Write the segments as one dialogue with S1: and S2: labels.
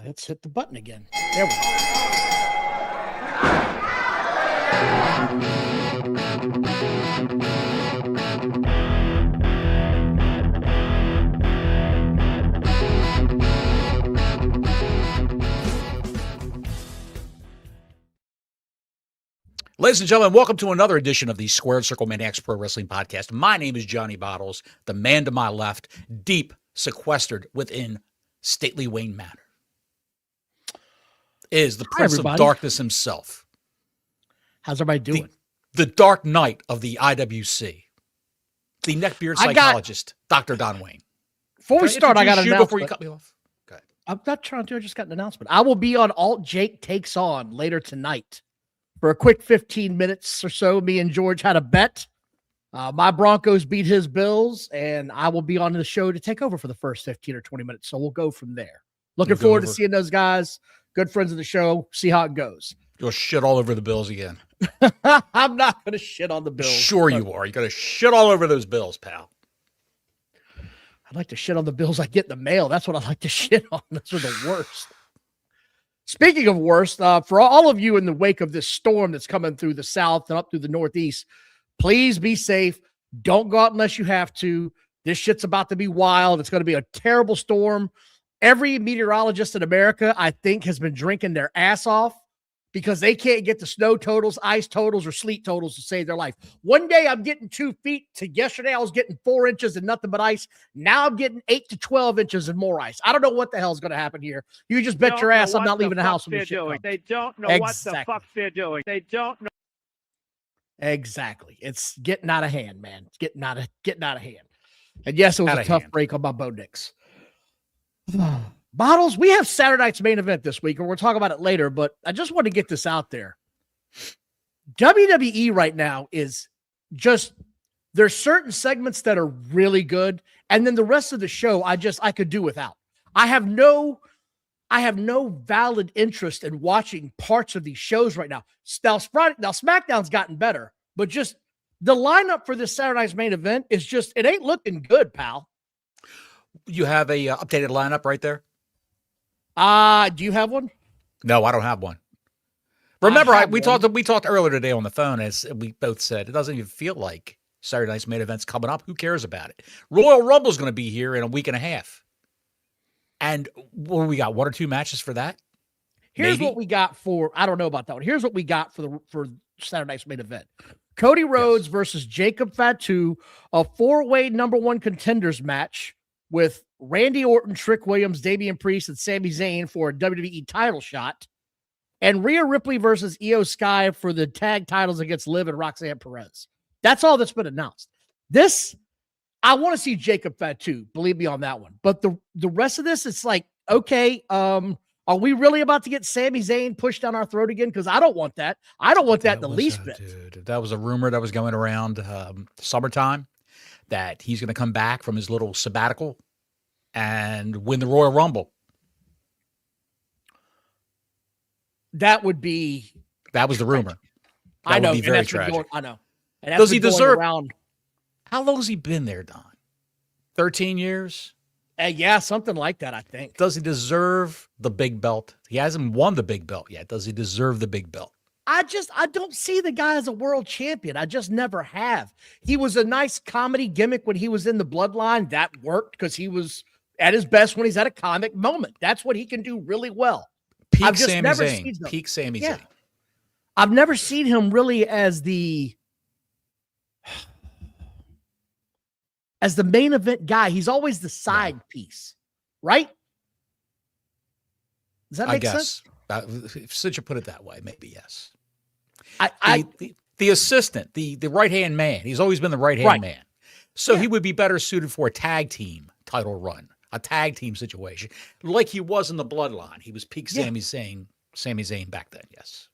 S1: let's hit the button again. There we go.
S2: Ladies and gentlemen, welcome to another edition of the Squared Circle Maniacs Pro Wrestling Podcast. My name is Johnny Bottles, the man to my left, deep sequestered within stately Wayne Manor, is the Prince of Darkness himself.
S1: How's everybody doing?
S2: The Dark Knight of the IWC, the neckbeard psychologist, Dr. Don Wayne.
S1: Before we start, I got an announcement.
S2: Before you cut me off. Go ahead.
S1: I'm not trying to. I just got an announcement. I will be on Alt Jake Takes On later tonight. For a quick 15 minutes or so, me and George had a bet. My Broncos beat his Bills, and I will be on the show to take over for the first 15 or 20 minutes. So we'll go from there. Looking forward to seeing those guys. Good friends of the show. See how it goes.
S2: You'll shit all over the Bills again.
S1: I'm not going to shit on the Bills.
S2: Sure you are. You're going to shit all over those Bills, pal.
S1: I'd like to shit on the Bills I get in the mail. That's what I like to shit on. Those are the worst. Speaking of worst, for all of you in the wake of this storm that's coming through the south and up through the northeast, please be safe. Don't go out unless you have to. This shit's about to be wild. It's going to be a terrible storm. Every meteorologist in America, I think, has been drinking their ass off because they can't get the snow totals, ice totals, or sleet totals to save their life. One day I'm getting 2 feet. To yesterday I was getting 4 inches and nothing but ice. Now I'm getting 8 to 12 inches and more ice. I don't know what the hell is going to happen here. You just bet your ass I'm not leaving the house when this shit comes.
S3: They don't know what the fuck they're doing. They don't know.
S1: Exactly. It's getting out of hand, man. It's getting out of hand. And yes, it was a tough break on my Bo Nix. Bottles, we have Saturday night's main event this week, and we'll talk about it later, but I just want to get this out there. WWE right now is just, there's certain segments that are really good, and then the rest of the show, I could do without. I have no valid interest in watching parts of these shows right now. Now SmackDown's gotten better, but just the lineup for this Saturday night's main event is just, it ain't looking good, pal.
S2: You have a updated lineup right there?
S1: Do you have one?
S2: No, I don't have one. Remember, we talked earlier today on the phone, as we both said, it doesn't even feel like Saturday night's main event's coming up. Who cares about it? Royal Rumble's going to be here in a week and a half. And what do we got? 1 or 2 matches for that?
S1: Here's what we got for, I don't know about that one. Here's what we got for Saturday night's main event. Cody Rhodes versus Jacob Fatu, a 4-way number 1 contenders match with Randy Orton, Trick Williams, Damian Priest, and Sami Zayn for a WWE title shot. And Rhea Ripley versus Io Sky for the tag titles against Liv and Roxanne Perez. That's all that's been announced. I want to see Jacob Fatu, believe me on that one. But the rest of this, it's like, okay, are we really about to get Sami Zayn pushed down our throat again? Because I don't want that. I don't want that in the least bit.
S2: Dude, that was a rumor that was going around summertime that he's going to come back from his little sabbatical and win the Royal Rumble.
S1: That was
S2: the rumor.
S1: I know.
S2: Would be very tragic.
S1: I know.
S2: And does he deserve? How long has he been there, Don? 13 years?
S1: Yeah, something like that, I think.
S2: Does he deserve the big belt? He hasn't won the big belt yet. Does he deserve the big belt?
S1: I don't see the guy as a world champion. I just never have. He was a nice comedy gimmick when he was in the Bloodline. That worked because he was at his best when he's at a comic moment. That's what he can do really well.
S2: Peak Sami Zayn. Peak Sami Zayn.
S1: I've never seen him really as the main event guy. He's always the side piece, right? Does that make sense?
S2: Since you put it that way, maybe yes.
S1: The
S2: assistant, the right-hand man. He's always been the right-hand man. So he would be better suited for a tag team title run, a tag team situation, like he was in the Bloodline. He was peak Sami Zayn back then, yes.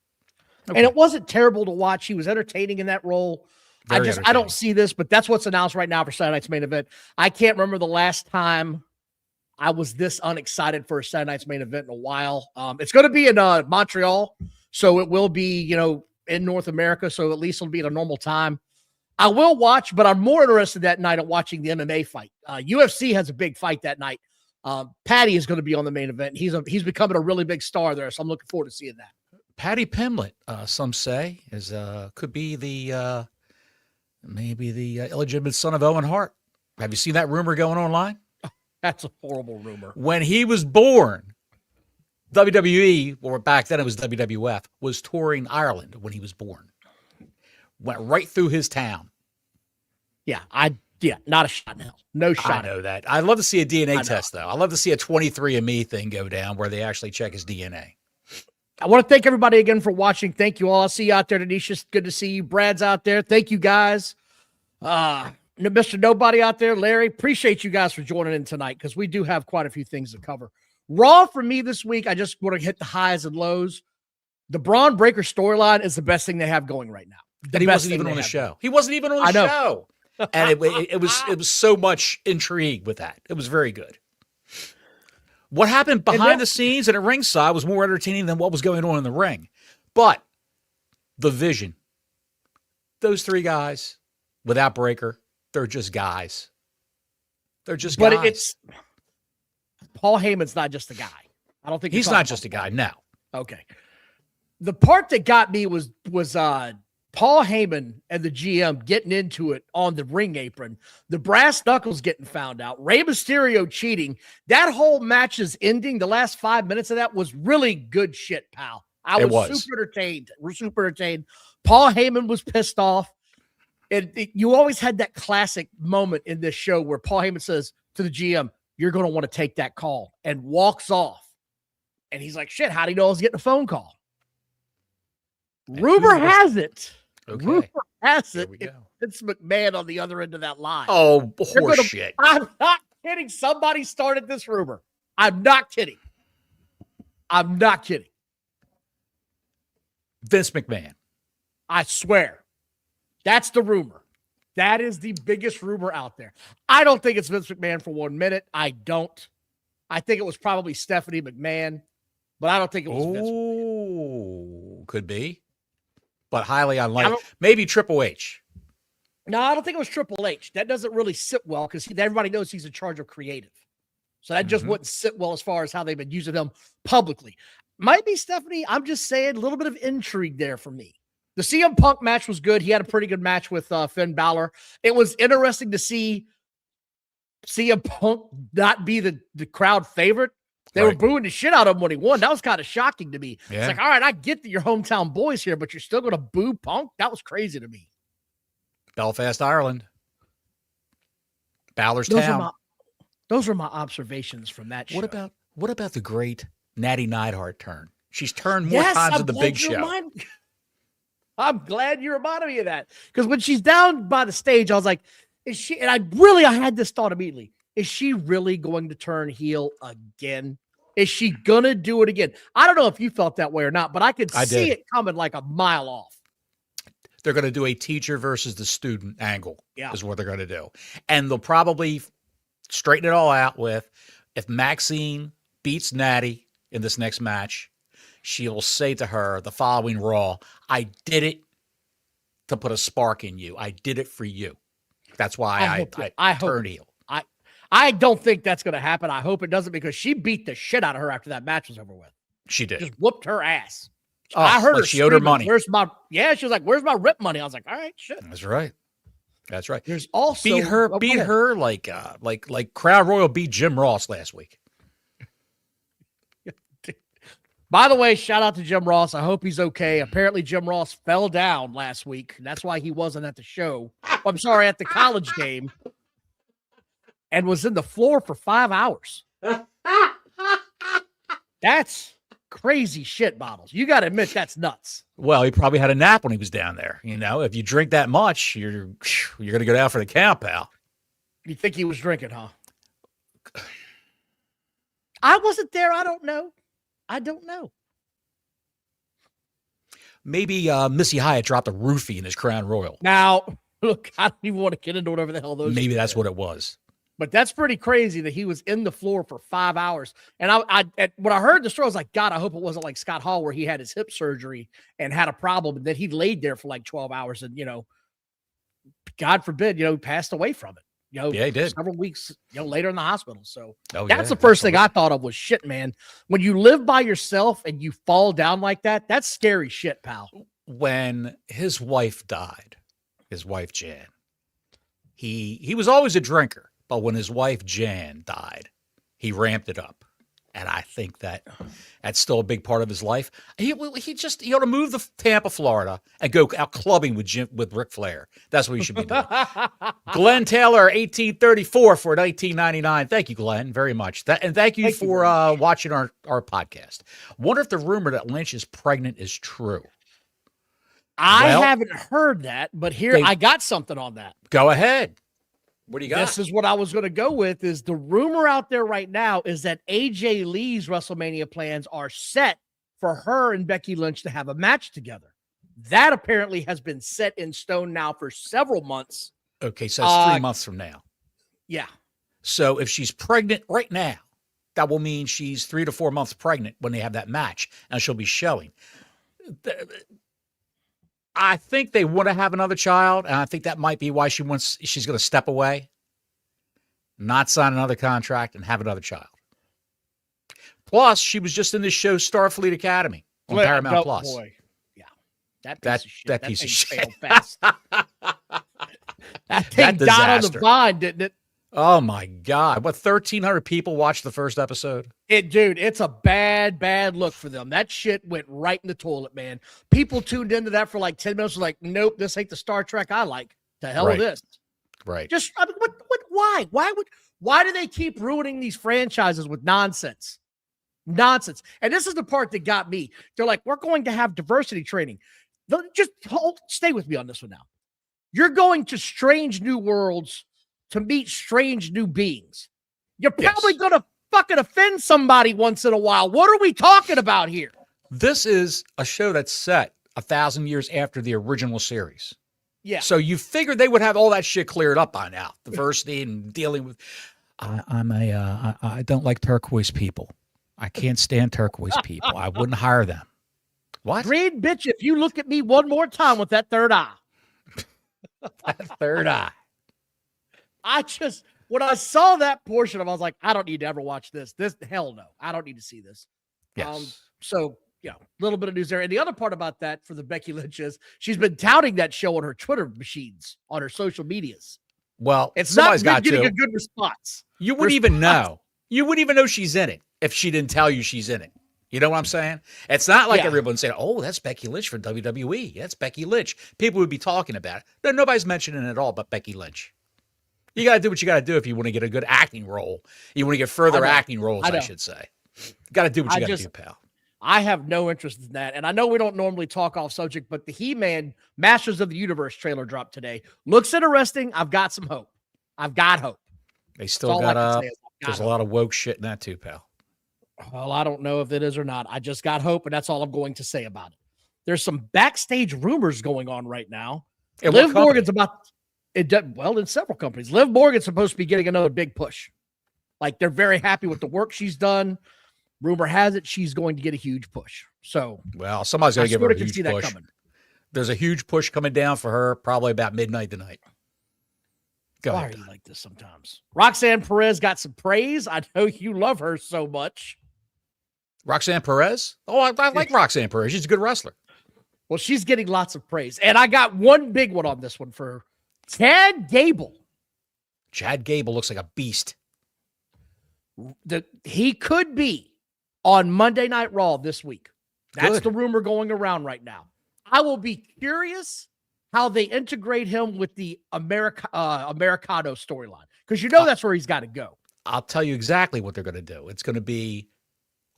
S2: Okay.
S1: And it wasn't terrible to watch. He was entertaining in that role. I don't see this, but that's what's announced right now for Saturday night's main event. I can't remember the last time I was this unexcited for a Saturday night's main event in a while. It's going to be in Montreal, so it will be, in North America, so at least it'll be at a normal time. I will watch, but I'm more interested that night in watching the MMA fight. UFC has a big fight that night. Patty is going to be on the main event. He's becoming a really big star there, so I'm looking forward to seeing that.
S2: Patty Pimlet, some say, is could be the maybe the illegitimate son of Owen Hart. Have you seen that rumor going online?
S1: That's a horrible rumor.
S2: When he was born, WWE, or back then it was WWF, was touring Ireland when he was born. Went right through his town.
S1: Yeah, not a shot in hell. No shot.
S2: I know that. I'd love to see a DNA test, though. I'd love to see a 23andMe thing go down where they actually check his DNA.
S1: I want to thank everybody again for watching. Thank you all. I'll see you out there, Denisha. Good to see you. Brad's out there. Thank you, guys. Mr. Nobody out there, Larry. Appreciate you guys for joining in tonight because we do have quite a few things to cover. Raw for me this week, I just want to hit the highs and lows. The Braun Breaker storyline is the best thing they have going right now.
S2: And he wasn't even on the show. He wasn't even on the show. And it was so much intrigue with that. It was very good. What happened behind the scenes and at ringside was more entertaining than what was going on in the ring. But the vision, those three guys without Breaker, they're just guys. They're just guys.
S1: But it's Paul Heyman's not just a guy. I don't think
S2: he's not just a guy. No.
S1: Okay. The part that got me was Paul Heyman and the GM getting into it on the ring apron, the brass knuckles getting found out, Rey Mysterio cheating. That whole match's ending, the last 5 minutes of that was really good shit, pal. I was super entertained. We're super entertained. Paul Heyman was pissed off. You always had that classic moment in this show where Paul Heyman says to the GM, "You're going to want to take that call," and walks off. And he's like, shit, how do you know I was getting a phone call? Rumor has it.
S2: Okay.
S1: Rumor has it. It's McMahon on the other end of that line.
S2: Oh, horseshit.
S1: I'm not kidding. Somebody started this rumor. I'm not kidding. I'm not kidding.
S2: Vince McMahon.
S1: I swear. That's the rumor. That is the biggest rumor out there. I don't think it's Vince McMahon for 1 minute. I don't. I think it was probably Stephanie McMahon, but I don't think it was Vince McMahon.
S2: Could be. But highly unlikely. Maybe Triple H.
S1: No, I don't think it was Triple H. That doesn't really sit well because everybody knows he's in charge of creative. So that just wouldn't sit well as far as how they've been using him publicly. Might be Stephanie. I'm just saying a little bit of intrigue there for me. The CM Punk match was good. He had a pretty good match with Finn Balor. It was interesting to see CM Punk not be the crowd favorite. They were booing the shit out of him when he won. That was kind of shocking to me. Yeah. It's like, all right, I get that you're hometown boys here, but you're still going to boo Punk? That was crazy to me.
S2: Belfast, Ireland. Balor's town.
S1: Those are my observations from that show.
S2: What about the great Natty Neidhart turn? She's turned more times than the Big Show.
S1: I'm glad you reminded me of that. Because when she's down by the stage, I was like, is she? And I had this thought immediately. Is she really going to turn heel again? Is she going to do it again? I don't know if you felt that way or not, but I could see it coming like a mile off.
S2: They're going to do a teacher versus the student angle is what they're going to do. And they'll probably straighten it all out with, if Maxine beats Natty in this next match, she'll say to her the following Raw, I did it to put a spark in you. I did it for you. That's why I turned heel.
S1: I don't think that's going to happen. I hope it doesn't because she beat the shit out of her after that match was over with.
S2: She did.
S1: Just whooped her ass.
S2: Oh,
S1: I heard her
S2: she owed her money.
S1: She was like, where's my rip money? I was like, all right, shit.
S2: That's right. That's right.
S1: There's also
S2: beat her like Crowd Royal beat Jim Ross last week.
S1: By the way, shout out to Jim Ross. I hope he's okay. Apparently, Jim Ross fell down last week. That's why he wasn't at the show. I'm sorry, at the college game. And was in the floor for 5 hours. That's crazy shit, Bottles. You got to admit that's nuts.
S2: Well, he probably had a nap when he was down there. You know, if you drink that much, you're going to go down for the count, pal.
S1: You think he was drinking, huh? I wasn't there. I don't know.
S2: Maybe Missy Hyatt dropped a roofie in his Crown Royal.
S1: Now, look, I don't even want to get into whatever the hell those.
S2: Maybe that's what it was.
S1: But that's pretty crazy that he was in the floor for 5 hours. And when I heard the story, I was like, God, I hope it wasn't like Scott Hall where he had his hip surgery and had a problem and then he laid there for like 12 hours and, God forbid, he passed away from it.
S2: Yeah, he did.
S1: Several weeks, later in the hospital. So
S2: Oh,
S1: that's the first thing I thought of was shit, man. When you live by yourself and you fall down like that, that's scary shit, pal.
S2: When his wife died, his wife Jan, he was always a drinker, but when his wife Jan died, he ramped it up. And I think that's still a big part of his life. He ought to move to Tampa, Florida, and go out clubbing with Ric Flair. That's what he should be doing. Glenn Taylor, 1834 for 1999. Thank you, Glenn, very much. And thank you for watching our podcast. Wonder if the rumor that Lynch is pregnant is true.
S1: I haven't heard that, but I got something on that.
S2: Go ahead. What do you got?
S1: This is what I was going to go with. Is the rumor out there right now is that AJ Lee's WrestleMania plans are set for her and Becky Lynch to have a match together. That apparently has been set in stone now for several months.
S2: Okay, so it's 3 months from now.
S1: Yeah.
S2: So if she's pregnant right now, that will mean she's 3 to 4 months pregnant when they have that match, and she'll be showing. I think they want to have another child, and I think that might be why she's going to step away, not sign another contract, and have another child. Plus, she was just in this show Starfleet Academy on Paramount Plus.
S1: Boy. Yeah,
S2: that piece of shit.
S1: Fast. That thing died on the vine, didn't it?
S2: Oh my God! What 1,300 people watched the first episode?
S1: Dude, it's a bad look for them. That shit went right in the toilet, man. People tuned into that for like 10 minutes. Was like, nope, this ain't the Star Trek I like. The hell with this.
S2: Right.
S1: Just why? Why do they keep ruining these franchises with nonsense? Nonsense. And this is the part that got me. They're like, we're going to have diversity training. Just stay with me on this one now. You're going to strange new worlds to meet strange new beings. You're probably going to fucking offend somebody once in a while. What are we talking about here?
S2: This is a show that's set 1,000 years after the original series.
S1: Yeah.
S2: So you figured they would have all that shit cleared up by now. Diversity and dealing with. I don't like turquoise people. I can't stand turquoise people. I wouldn't hire them. What?
S1: Green bitch, if you look at me one more time with that third eye.
S2: That third eye.
S1: When I saw that portion of it, I was like, I don't need to ever watch this. Hell no. I don't need to see this.
S2: Yes.
S1: So, a little bit of news there. And the other part about that for the Becky Lynch is she's been touting that show on her Twitter machines, on her social medias.
S2: Well,
S1: it's not getting a good response.
S2: You wouldn't even know. You wouldn't even know she's in it if she didn't tell you she's in it. You know what I'm saying? It's not like everyone's saying, oh, that's Becky Lynch from WWE. That's Becky Lynch. People would be talking about it. Nobody's mentioning it at all but Becky Lynch. You got to do what you got to do if you want to get a good acting role. You want to get further acting roles, I should say. You got to do what you got to do, pal.
S1: I have no interest in that. And I know we don't normally talk off subject, but the He-Man Masters of the Universe trailer dropped today. Looks interesting. I've got some hope. I've got hope.
S2: They still got there's a lot of woke shit in that too, pal.
S1: Well, I don't know if it is or not. I just got hope, and that's all I'm going to say about it. There's some backstage rumors going on right now. Liv Morgan's in several companies. Liv Morgan's supposed to be getting another big push. Like, they're very happy with the work she's done. Rumor has it she's going to get a huge push. So,
S2: well, somebody's going to give her a huge push. There's a huge push coming down for her probably about midnight tonight.
S1: Why are you like this sometimes? Roxanne Perez got some praise. I know you love her so much.
S2: Roxanne Perez? Oh, I like Roxanne Perez. She's a good wrestler.
S1: Well, she's getting lots of praise. And I got one big one on this one for Chad Gable.
S2: Chad Gable looks like a beast.
S1: He could be on Monday Night Raw this week. That's the rumor going around right now. I will be curious how they integrate him with the Americano storyline. Because that's where he's got to go.
S2: I'll tell you exactly what they're going to do. It's going to be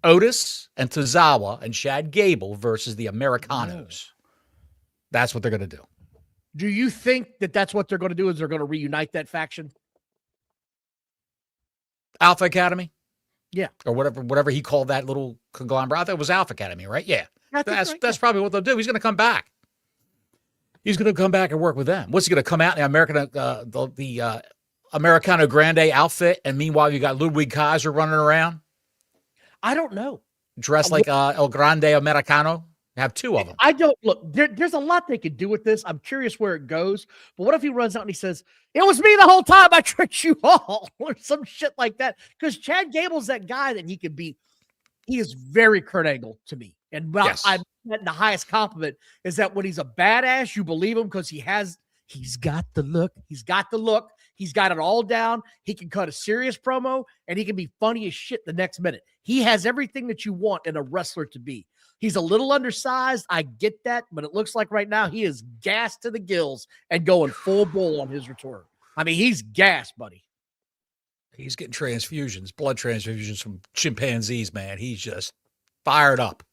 S2: Otis and Tozawa and Chad Gable versus the Americanos. That's what they're going to do.
S1: Do you think that's what they're going to do? Is they're going to reunite that faction?
S2: Alpha Academy?
S1: Yeah.
S2: Or whatever he called that little conglomerate. I thought it was Alpha Academy, right? Yeah. That's probably what they'll do. He's going to come back. He's going to come back and work with them. What's he going to come out in the Americano Grande outfit, and meanwhile you got Ludwig Kaiser running around?
S1: I don't know.
S2: Dressed like El Grande Americano? Have two of them.
S1: I don't look. There's a lot they could do with this. I'm curious where it goes. But what if he runs out and he says, "It was me the whole time. I tricked you all," or some shit like that? Because Chad Gable's that guy that he could be. He is very Kurt Angle to me, and the highest compliment is that when he's a badass, you believe him because he's got the look. He's got the look. He's got it all down. He can cut a serious promo, and he can be funny as shit the next minute. He has everything that you want in a wrestler to be. He's a little undersized. I get that, but it looks like right now he is gassed to the gills and going full bull on his return. I mean, he's gassed, buddy.
S2: He's getting blood transfusions from chimpanzees, man. He's just fired up.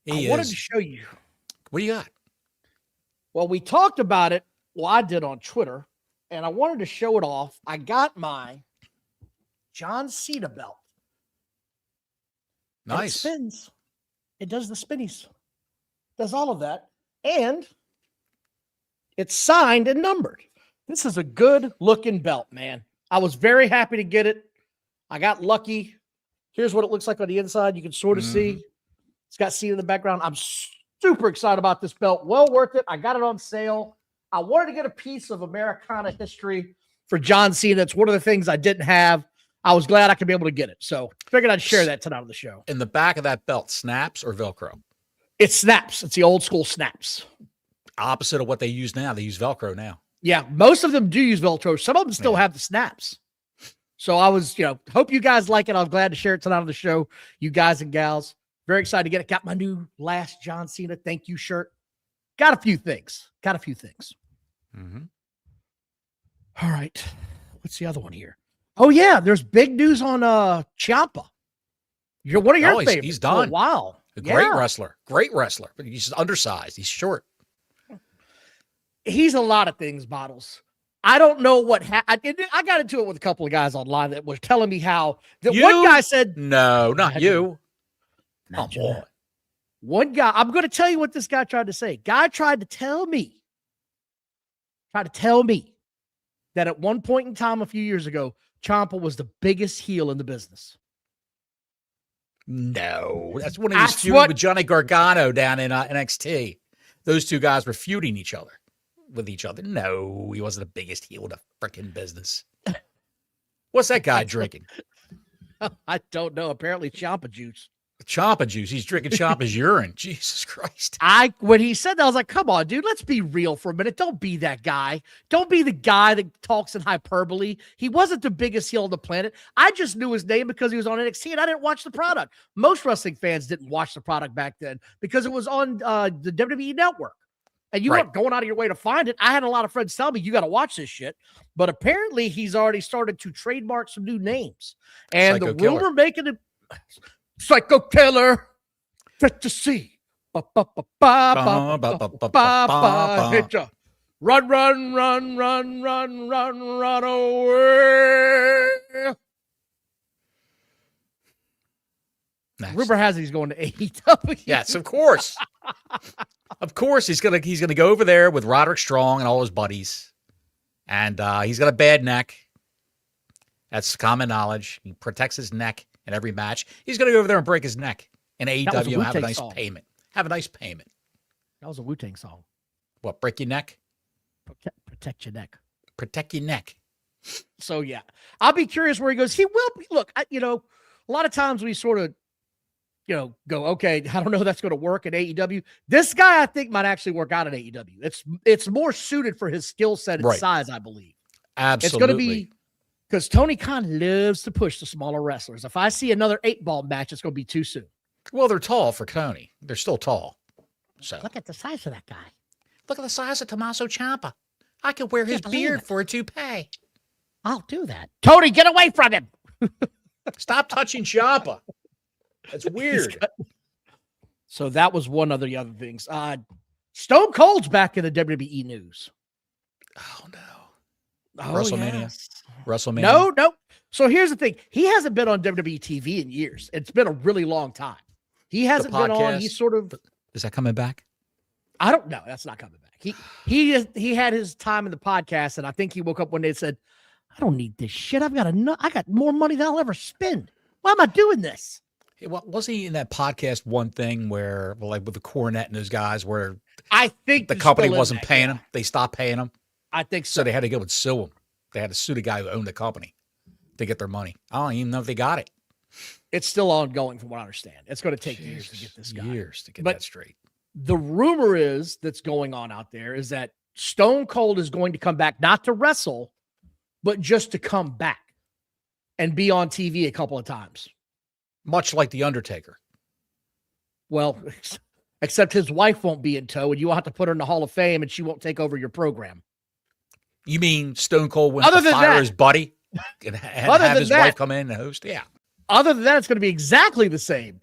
S1: I wanted to show you.
S2: What do you got?
S1: Well, we talked about it. Well, I did on Twitter, and I wanted to show it off. I got my John Cena belt.
S2: Nice.
S1: It spins. It does the spinnies. Does all of that. And it's signed and numbered. This is a good looking belt, man. I was very happy to get it. I got lucky. Here's what it looks like on the inside. You can sort of see. It's got Cena in the background. I'm super excited about this belt. Well worth it. I got it on sale. I wanted to get a piece of Americana history for John Cena. It's one of the things I didn't have. I was glad I could be able to get it. So figured I'd share that tonight on the show.
S2: In the back of that belt, snaps or Velcro?
S1: It snaps. It's the old school snaps.
S2: Opposite of what they use now. They use Velcro now.
S1: Yeah, most of them do use Velcro. Some of them still have the snaps. So I was, hope you guys like it. I was glad to share it tonight on the show, you guys and gals. Very excited to get it. Got my new last John Cena thank you shirt. Got a few things.
S2: Mm-hmm.
S1: All right. What's the other one here? Oh, yeah. There's big news on Ciampa. One of your favorites.
S2: He's done.
S1: Wow.
S2: Great wrestler. But he's undersized. He's short.
S1: He's a lot of things, Bottles. I don't know what happened. I got into it with a couple of guys online that were telling me how one guy said,
S2: "No, not you."
S1: Come on. One guy, I'm going to tell you what this guy tried to say. Guy tried to tell me that at one point in time a few years ago, Ciampa was the biggest heel in the business.
S2: No, that's when he was feuding with Johnny Gargano down in NXT. Those two guys were feuding with each other. No, he wasn't the biggest heel in the freaking business. What's that guy drinking?
S1: I don't know. Apparently Ciampa juice.
S2: Ciampa juice. He's drinking Ciampa's urine. Jesus Christ.
S1: When he said that, I was like, come on, dude, let's be real for a minute. Don't be that guy. Don't be the guy that talks in hyperbole. He wasn't the biggest heel on the planet. I just knew his name because he was on NXT and I didn't watch the product. Most wrestling fans didn't watch the product back then because it was on the WWE network. And you weren't going out of your way to find it. I had a lot of friends tell me, you got to watch this shit. But apparently he's already started to trademark some new names. And the rumor making it Psycho Killer, fit to see. Run, away. Nice. Rumor has it he's going to AEW.
S2: Yes, of course. Of course, he's gonna go over there with Roderick Strong and all his buddies, and he's got a bad neck. That's common knowledge. He protects his neck in every match. He's gonna go over there and break his neck in AEW and have a nice payment. Have a nice payment.
S1: That was a Wu-Tang song.
S2: What? Break your neck?
S1: Protect your neck.
S2: Protect your neck.
S1: So yeah, I'll be curious where he goes. He will be. Look, a lot of times we sort of. Go, okay, I don't know if that's going to work at AEW. This guy, I think, might actually work out at AEW. It's more suited for his skill set and size, I believe.
S2: Absolutely.
S1: It's going to be, because Tony Khan loves to push the smaller wrestlers. If I see another 8-ball match, it's going to be too soon.
S2: Well, they're tall for Tony. They're still tall. So
S1: look at the size of that guy.
S2: Look at the size of Tommaso Ciampa. I could wear his beard for a toupee.
S1: I'll do that. Tony, get away from him.
S2: Stop touching Ciampa. That's weird.
S1: So that was one of the other things. Stone Cold's back in the WWE news.
S2: Oh, no.
S1: Oh,
S2: WrestleMania.
S1: Yes.
S2: WrestleMania.
S1: No. So here's the thing. He hasn't been on WWE TV in years. It's been a really long time. He hasn't been on. He's sort of.
S2: Is that coming back?
S1: I don't know. That's not coming back. He had his time in the podcast, and I think he woke up one day and said, I don't need this shit. I got more money than I'll ever spend. Why am I doing this?
S2: Wasn't he in that podcast One Thing where, like with the Cornet and those guys, where
S1: I think
S2: the company wasn't paying him? They stopped paying him.
S1: I think so.
S2: So they had to go and sue him. They had to sue the guy who owned the company to get their money. I don't even know if they got it.
S1: It's still ongoing from what I understand. It's going to take years to get this guy.
S2: Years to get that straight.
S1: The rumor is that's going on out there is that Stone Cold is going to come back, not to wrestle, but just to come back and be on TV a couple of times.
S2: Much like The Undertaker.
S1: Well, except his wife won't be in tow, and you will have to put her in the Hall of Fame, and she won't take over your program.
S2: You mean Stone Cold went to fire his buddy and have his wife come in and host? Yeah.
S1: Other than that, it's going to be exactly the same.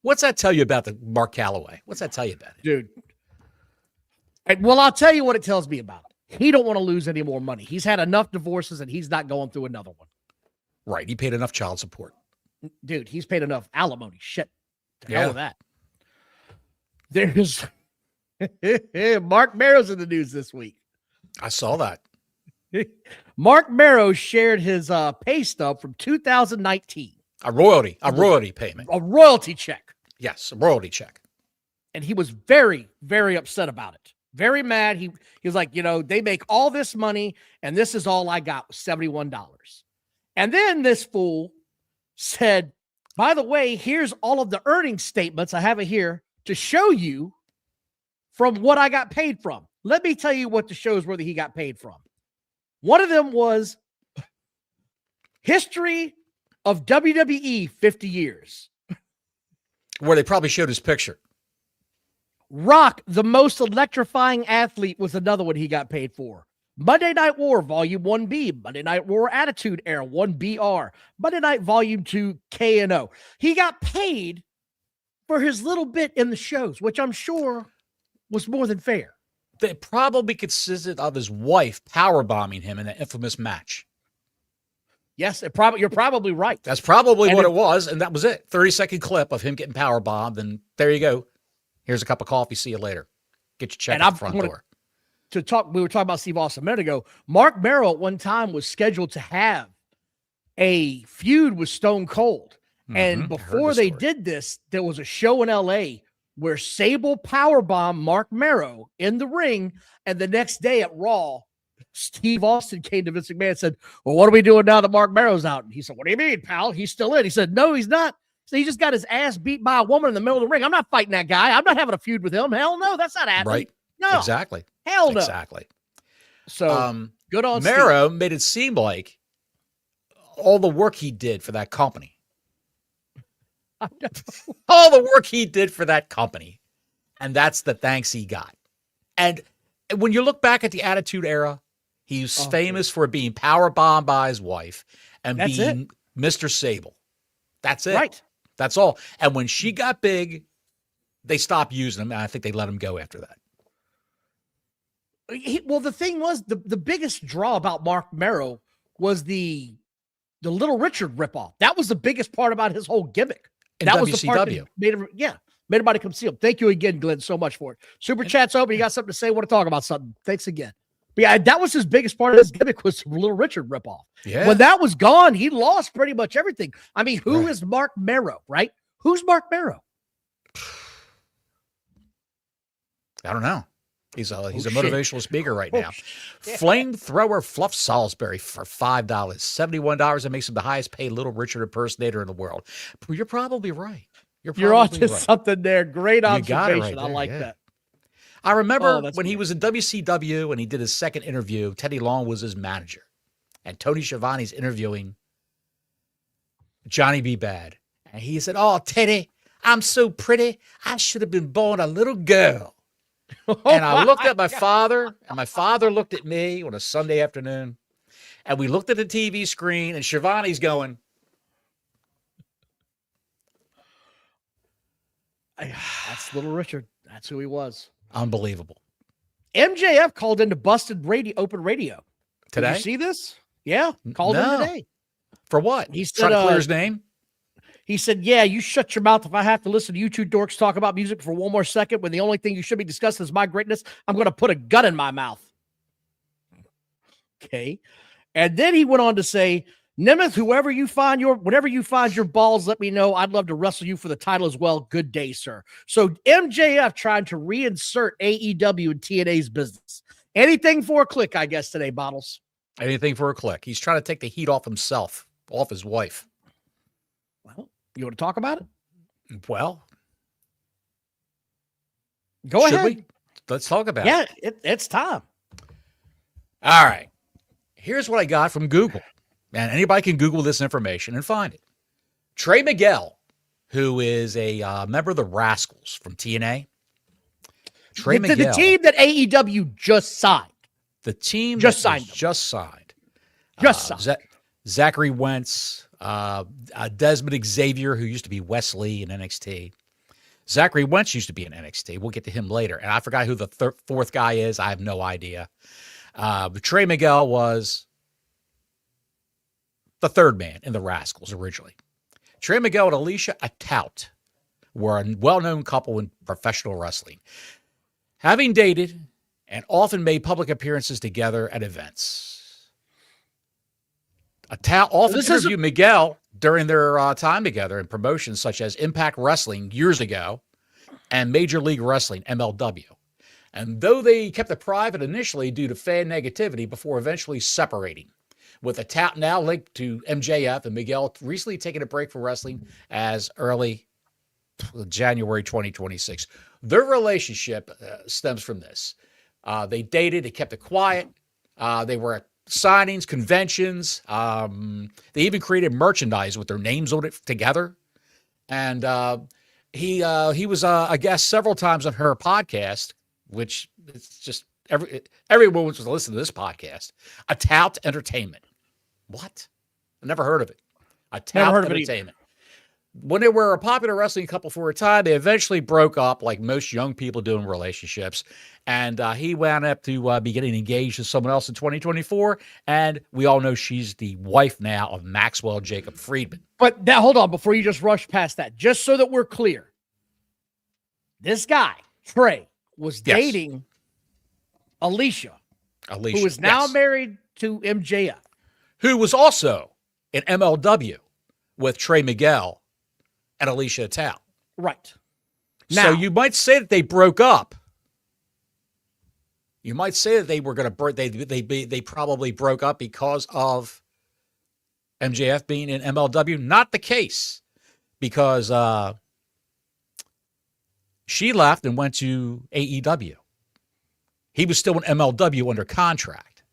S2: What's that tell you about the Mark Calloway? What's that tell you about it?
S1: Dude. Well, I'll tell you what it tells me about it. He don't want to lose any more money. He's had enough divorces, and he's not going through another one.
S2: Right. He paid enough child support.
S1: Dude, he's paid enough alimony. Shit. The hell with that. There's Mark Marrow's in the news this week.
S2: I saw that.
S1: Mark Marrow shared his pay stub from 2019.
S2: A royalty payment.
S1: A royalty check.
S2: Yes, a royalty check.
S1: And he was very, very upset about it. Very mad. He was like, they make all this money, and this is all I got, was $71. And then this fool said, by the way, here's all of the earnings statements. I have it here to show you from what I got paid from. Let me tell you what the shows were that he got paid from. One of them was History of WWE 50 years.
S2: Where they probably showed his picture.
S1: Rock, the most electrifying athlete, was another one he got paid for. Monday Night War, Volume 1B. Monday Night War Attitude Era, 1BR. Monday Night Volume 2, K&O. He got paid for his little bit in the shows, which I'm sure was more than fair.
S2: It probably consisted of his wife powerbombing him in that infamous match.
S1: Yes, you're probably right.
S2: That's probably what it was, and that was it. 30-second clip of him getting powerbombed, and there you go. Here's a cup of coffee. See you later. Get your check at the front door.
S1: We were talking about Steve Austin a minute ago. Mark Marrow at one time was scheduled to have a feud with Stone Cold. And before they did this, there was a show in LA where Sable powerbombed Mark Marrow in the ring. And the next day at Raw, Steve Austin came to Vince McMahon and said, well, what are we doing now that Mark Marrow's out? And he said, what do you mean, pal? He's still in. He said, no, he's not. So he just got his ass beat by a woman in the middle of the ring. I'm not fighting that guy. I'm not having a feud with him. Hell no, that's not happening.
S2: Right.
S1: No.
S2: Exactly.
S1: Hell no.
S2: Exactly.
S1: So good on
S2: Marrow made it seem like all the work he did for that company. All the work he did for that company. And that's the thanks he got. And when you look back at the Attitude Era, he was famous for being powerbombed by his wife and being Mr. Sable. That's it.
S1: Right.
S2: That's all. And when she got big, they stopped using him, and I think they let him go after that.
S1: Well, the thing was, the biggest draw about Mark Marrow was the Little Richard ripoff. That was the biggest part about his whole gimmick.
S2: In
S1: that
S2: WCW.
S1: Was the part that made everybody come see him. Thank you again, Glenn, so much for it. Super chat's open. You got something to say? Want to talk about something? Thanks again. But yeah, that was his biggest part of his gimmick was the Little Richard ripoff.
S2: Yeah.
S1: When that was gone, he lost pretty much everything. I mean, who is Mark Marrow, right? Who's Mark Marrow?
S2: I don't know. He's a motivational speaker right now. Flamethrower Fluff Salisbury for $5. $71. That makes him the highest paid Little Richard impersonator in the world. You're probably right. You're on to
S1: something there. Great observation.
S2: Right there,
S1: I like that.
S2: I remember when he was in WCW and he did his second interview, Teddy Long was his manager. And Tony Schiavone's interviewing Johnny B. Bad. And he said, oh, Teddy, I'm so pretty. I should have been born a little girl. And I looked at my father, and my father looked at me on a Sunday afternoon. And we looked at the TV screen, and Schiavone's going,
S1: that's Little Richard. That's who he was.
S2: Unbelievable.
S1: MJF called into Busted Open Radio.
S2: Today?
S1: Did you see this? Yeah. Called in today.
S2: For what?
S1: He said,
S2: trying to clear his name?
S1: He said, yeah, you shut your mouth if I have to listen to you two dorks talk about music for one more second when the only thing you should be discussing is my greatness. I'm going to put a gun in my mouth. Okay. And then he went on to say, Nemeth, whenever you find your balls, let me know. I'd love to wrestle you for the title as well. Good day, sir. So MJF trying to reinsert AEW in TNA's business. Anything for a click, I guess, today, Bottles.
S2: Anything for a click. He's trying to take the heat off himself, off his wife.
S1: Well, you want to talk about it?
S2: Well,
S1: go ahead.
S2: Let's talk about
S1: it. Yeah, it's time.
S2: All right. Here's what I got from Google. And anybody can Google this information and find it. Trey Miguel, who is a member of the Rascalz from TNA. Trey Miguel.
S1: The team that AEW just signed.
S2: The team
S1: just signed.
S2: Zachary Wentz, Desmond Xavier, who used to be Wesley in NXT. Zachary Wentz used to be in NXT. We'll get to him later. And I forgot who the fourth guy is. I have no idea. But Trey Miguel was the third man in the Rascalz originally. Trey Miguel and Alicia Atout were a well-known couple in professional wrestling, having dated and often made public appearances together at events. Atout often interviewed Miguel during their time together in promotions such as Impact Wrestling years ago and Major League Wrestling, MLW. And though they kept it private initially due to fan negativity before eventually separating, with Atout now linked to MJF and Miguel recently taking a break from wrestling as early January 2026. Their relationship stems from this. They dated, they kept it quiet. They were at signings, conventions. They even created merchandise with their names on it together. And he was a guest several times on her podcast, which it's just everyone was listening to this podcast. Atout Entertainment. What? I never heard of it. Atout Entertainment. When they were a popular wrestling couple for a time, they eventually broke up, like most young people do in relationships. And he wound up to be getting engaged to someone else in 2024. And we all know she's the wife now of Maxwell Jacob Friedman.
S1: But now, hold on, before you just rush past that, just so that we're clear. This guy, Trey, was dating Alicia, who is now married to MJF.
S2: Who was also in MLW with Trey Miguel and Alicia Atout.
S1: Right.
S2: Now, so you might say that they broke up. You might say that they were going to break. They probably broke up because of MJF being in MLW. Not the case, because she left and went to AEW. He was still in MLW under contract.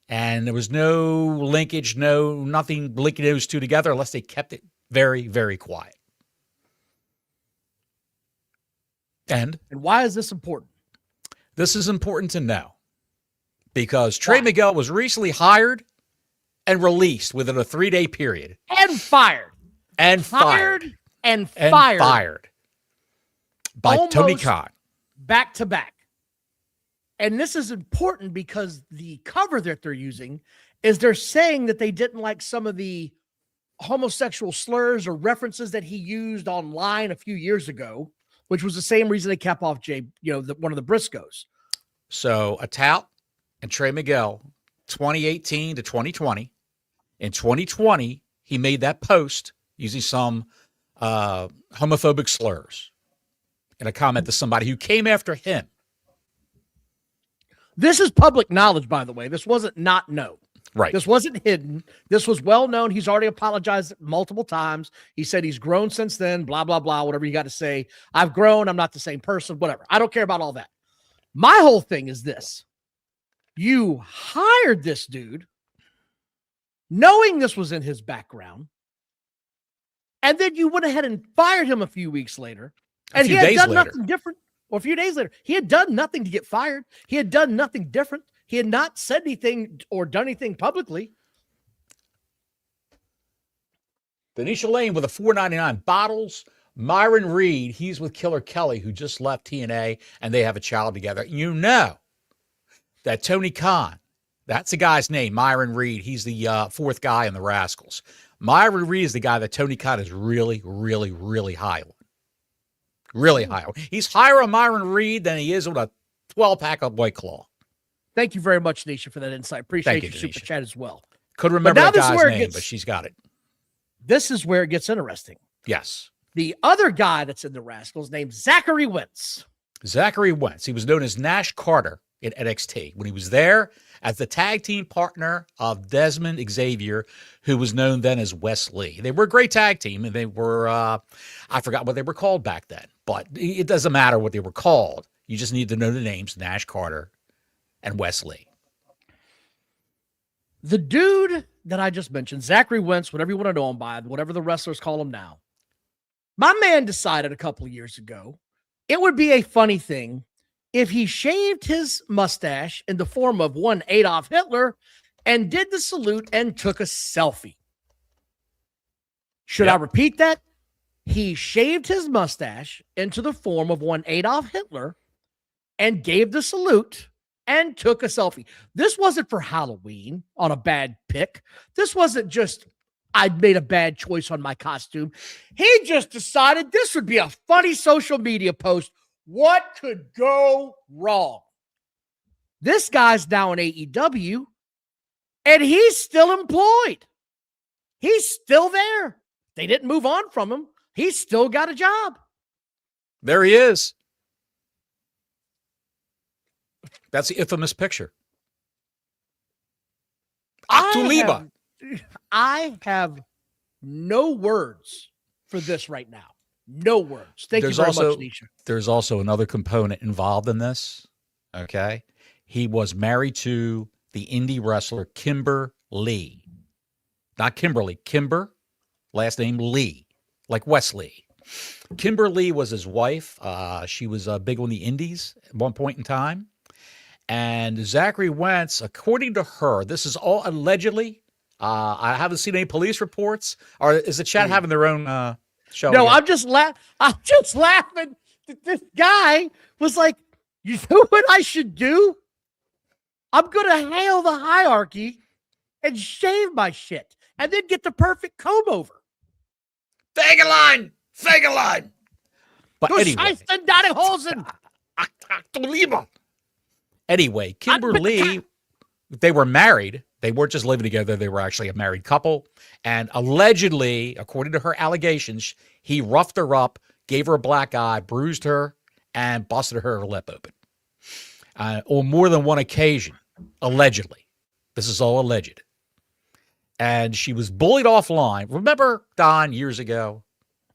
S2: And there was no linkage, nothing linking those two together unless they kept it very, very quiet. And
S1: why is this important?
S2: This is important to know because Trey Miguel was recently hired and released within a 3-day period.
S1: And fired. Fired
S2: by Tony Khan.
S1: Back to back. And this is important because the cover that they're using is they're saying that they didn't like some of the homosexual slurs or references that he used online a few years ago, which was the same reason they kept off one of the Briscoes.
S2: So Atout and Trey Miguel, 2018 to 2020. In 2020, he made that post using some homophobic slurs in a comment to somebody who came after him.
S1: This is public knowledge, by the way. This wasn't not known.
S2: Right.
S1: This wasn't hidden. This was well known. He's already apologized multiple times. He said he's grown since then, blah, blah, blah, whatever you got to say. I've grown. I'm not the same person, whatever. I don't care about all that. My whole thing is this. You hired this dude knowing this was in his background, and then you went ahead and fired him a few weeks later, and he had done nothing different. Or a few days later, he had done nothing to get fired. He had done nothing different. He had not said anything or done anything publicly.
S2: Denisha Lane with a $4.99 bottles. Myron Reed, he's with Killer Kelly, who just left TNA, and they have a child together. You know that Tony Khan, that's the guy's name, Myron Reed. He's the fourth guy in the Rascalz. Myron Reed is the guy that Tony Khan is really, really, really high on. Really high. He's higher on Myron Reed than he is on a 12-pack of White Claw.
S1: Thank you very much, Nisha, for that insight. Appreciate your
S2: Denisha.
S1: super chat as well.
S2: Could remember
S1: now
S2: that
S1: this is
S2: guy's
S1: where it
S2: name,
S1: gets-
S2: but she's got it.
S1: This is where it gets interesting.
S2: Yes.
S1: The other guy that's in the Rascalz named Zachary Wentz.
S2: Zachary Wentz. He was known as Nash Carter in NXT when he was there as the tag team partner of Desmond Xavier, who was known then as Wes Lee. They were a great tag team, and they were, I forgot what they were called back then, but it doesn't matter what they were called. You just need to know the names, Nash Carter and Wes Lee.
S1: The dude that I just mentioned, Zachary Wentz, whatever you want to know him by, whatever the wrestlers call him now, my man decided a couple of years ago it would be a funny thing if he shaved his mustache in the form of one Adolf Hitler and did the salute and took a selfie. Should I repeat that? He shaved his mustache into the form of one Adolf Hitler and gave the salute and took a selfie. This wasn't for Halloween on a bad pick. This wasn't just, I made a bad choice on my costume. He just decided this would be a funny social media post. What could go wrong? This guy's now in AEW, and he's still employed. He's still there. They didn't move on from him. He's still got a job.
S2: There he is. That's the infamous picture. Actuliba.
S1: I have no words for this right now. No words. Thank you very much, Nisha.
S2: There's also another component involved in this. Okay. He was married to the indie wrestler Kimber Lee. Not Kimberly, Kimber, last name Lee, like Wesley. Kimber Lee was his wife. She was big on the indies at one point in time. And Zachary Wentz, according to her, this is all allegedly. I haven't seen any police reports. Or is the chat having their own show?
S1: No, I'm just laughing. that this guy was like, you know what I should do? I'm going to hail the hierarchy and shave my shit and then get the perfect comb over.
S2: Fagaline. But anyway, Kimber Lee, they were married. They weren't just living together. They were actually a married couple. And allegedly, according to her allegations, he roughed her up, gave her a black eye, bruised her, and busted her lip open. On more than one occasion, allegedly. This is all alleged. And she was bullied offline. Remember, Don, years ago?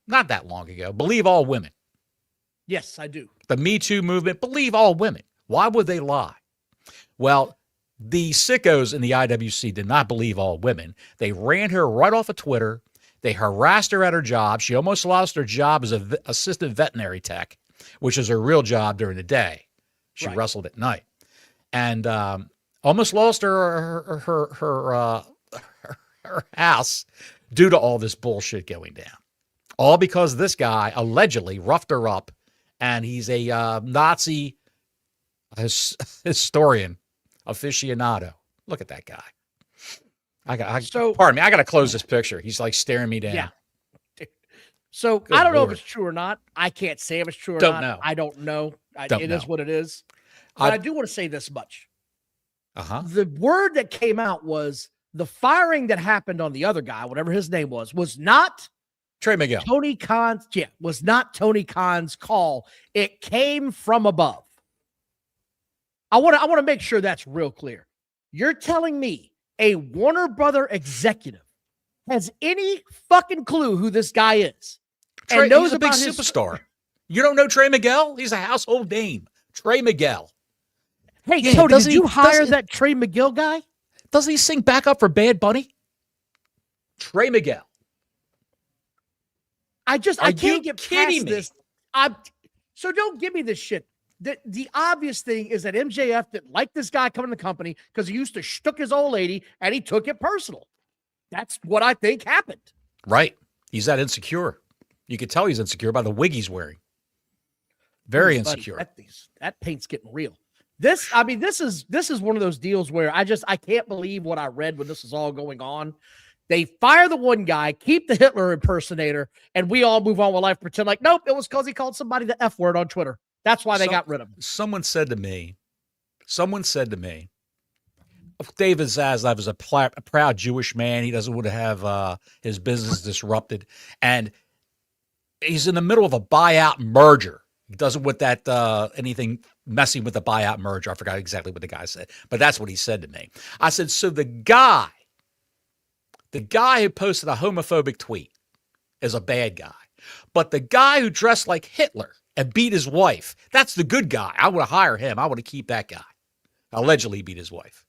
S2: Not that long ago. Believe all women.
S1: Yes, I do.
S2: The Me Too movement, believe all women. Why would they lie? Well, the sickos in the IWC did not believe all women. They ran her right off of Twitter. They harassed her at her job. She almost lost her job as an assistant veterinary tech, which is her real job during the day. She wrestled at night. And almost lost her house due to all this bullshit going down. All because this guy allegedly roughed her up, and he's a Nazi historian aficionado. Look at that guy. Pardon me. I got to close this picture. He's like staring me down.
S1: Yeah. So
S2: Good
S1: I don't know
S2: Lord.
S1: if it's true or not. I can't say if it's true or
S2: Don't
S1: not.
S2: know.
S1: I don't know.
S2: Don't
S1: It
S2: know.
S1: is what it is. But I do want to say this much. The word that came out was the firing that happened on the other guy, whatever his name was not
S2: Trey Miguel.
S1: Tony Khan's. Yeah, was not Tony Khan's call. It came from above. I want to make sure that's real clear. You're telling me a Warner Brother executive has any fucking clue who this guy is?
S2: Trey,
S1: and knows
S2: he's a big
S1: about his
S2: superstar. You don't know Trey Miguel? He's a household name. Trey Miguel.
S1: Hey,
S2: Yeah,
S1: Tony,
S2: doesn't
S1: did you
S2: he-
S1: hire
S2: doesn't-
S1: that Trey Miguel guy?
S2: Doesn't he sing backup for Bad Bunny? Trey Miguel.
S1: I
S2: Are
S1: can't
S2: you
S1: get
S2: kidding
S1: past
S2: me?
S1: this. So don't give me this shit. The obvious thing is that MJF didn't like this guy coming to the company because he used to shtuck his old lady and he took it personal. That's what I think happened.
S2: Right. He's that insecure. You could tell he's insecure by the wig he's wearing. Very
S1: Buddy,
S2: insecure.
S1: that paint's getting real. This is one of those deals where I can't believe what I read when this is all going on. They fire the one guy, keep the Hitler impersonator, and we all move on with life, pretend like, nope, it was because he called somebody the F word on Twitter. That's why they got rid of him.
S2: Someone said to me, David Zaslav is a proud Jewish man. He doesn't want to have his business disrupted. And he's in the middle of a buyout merger. He doesn't want that anything messing with the buyout merger. I forgot exactly what the guy said, but that's what he said to me. I said, so the guy who posted a homophobic tweet is a bad guy. But the guy who dressed like Hitler and beat his wife, that's the good guy. I want to hire him. I want to keep that guy. Allegedly beat his wife.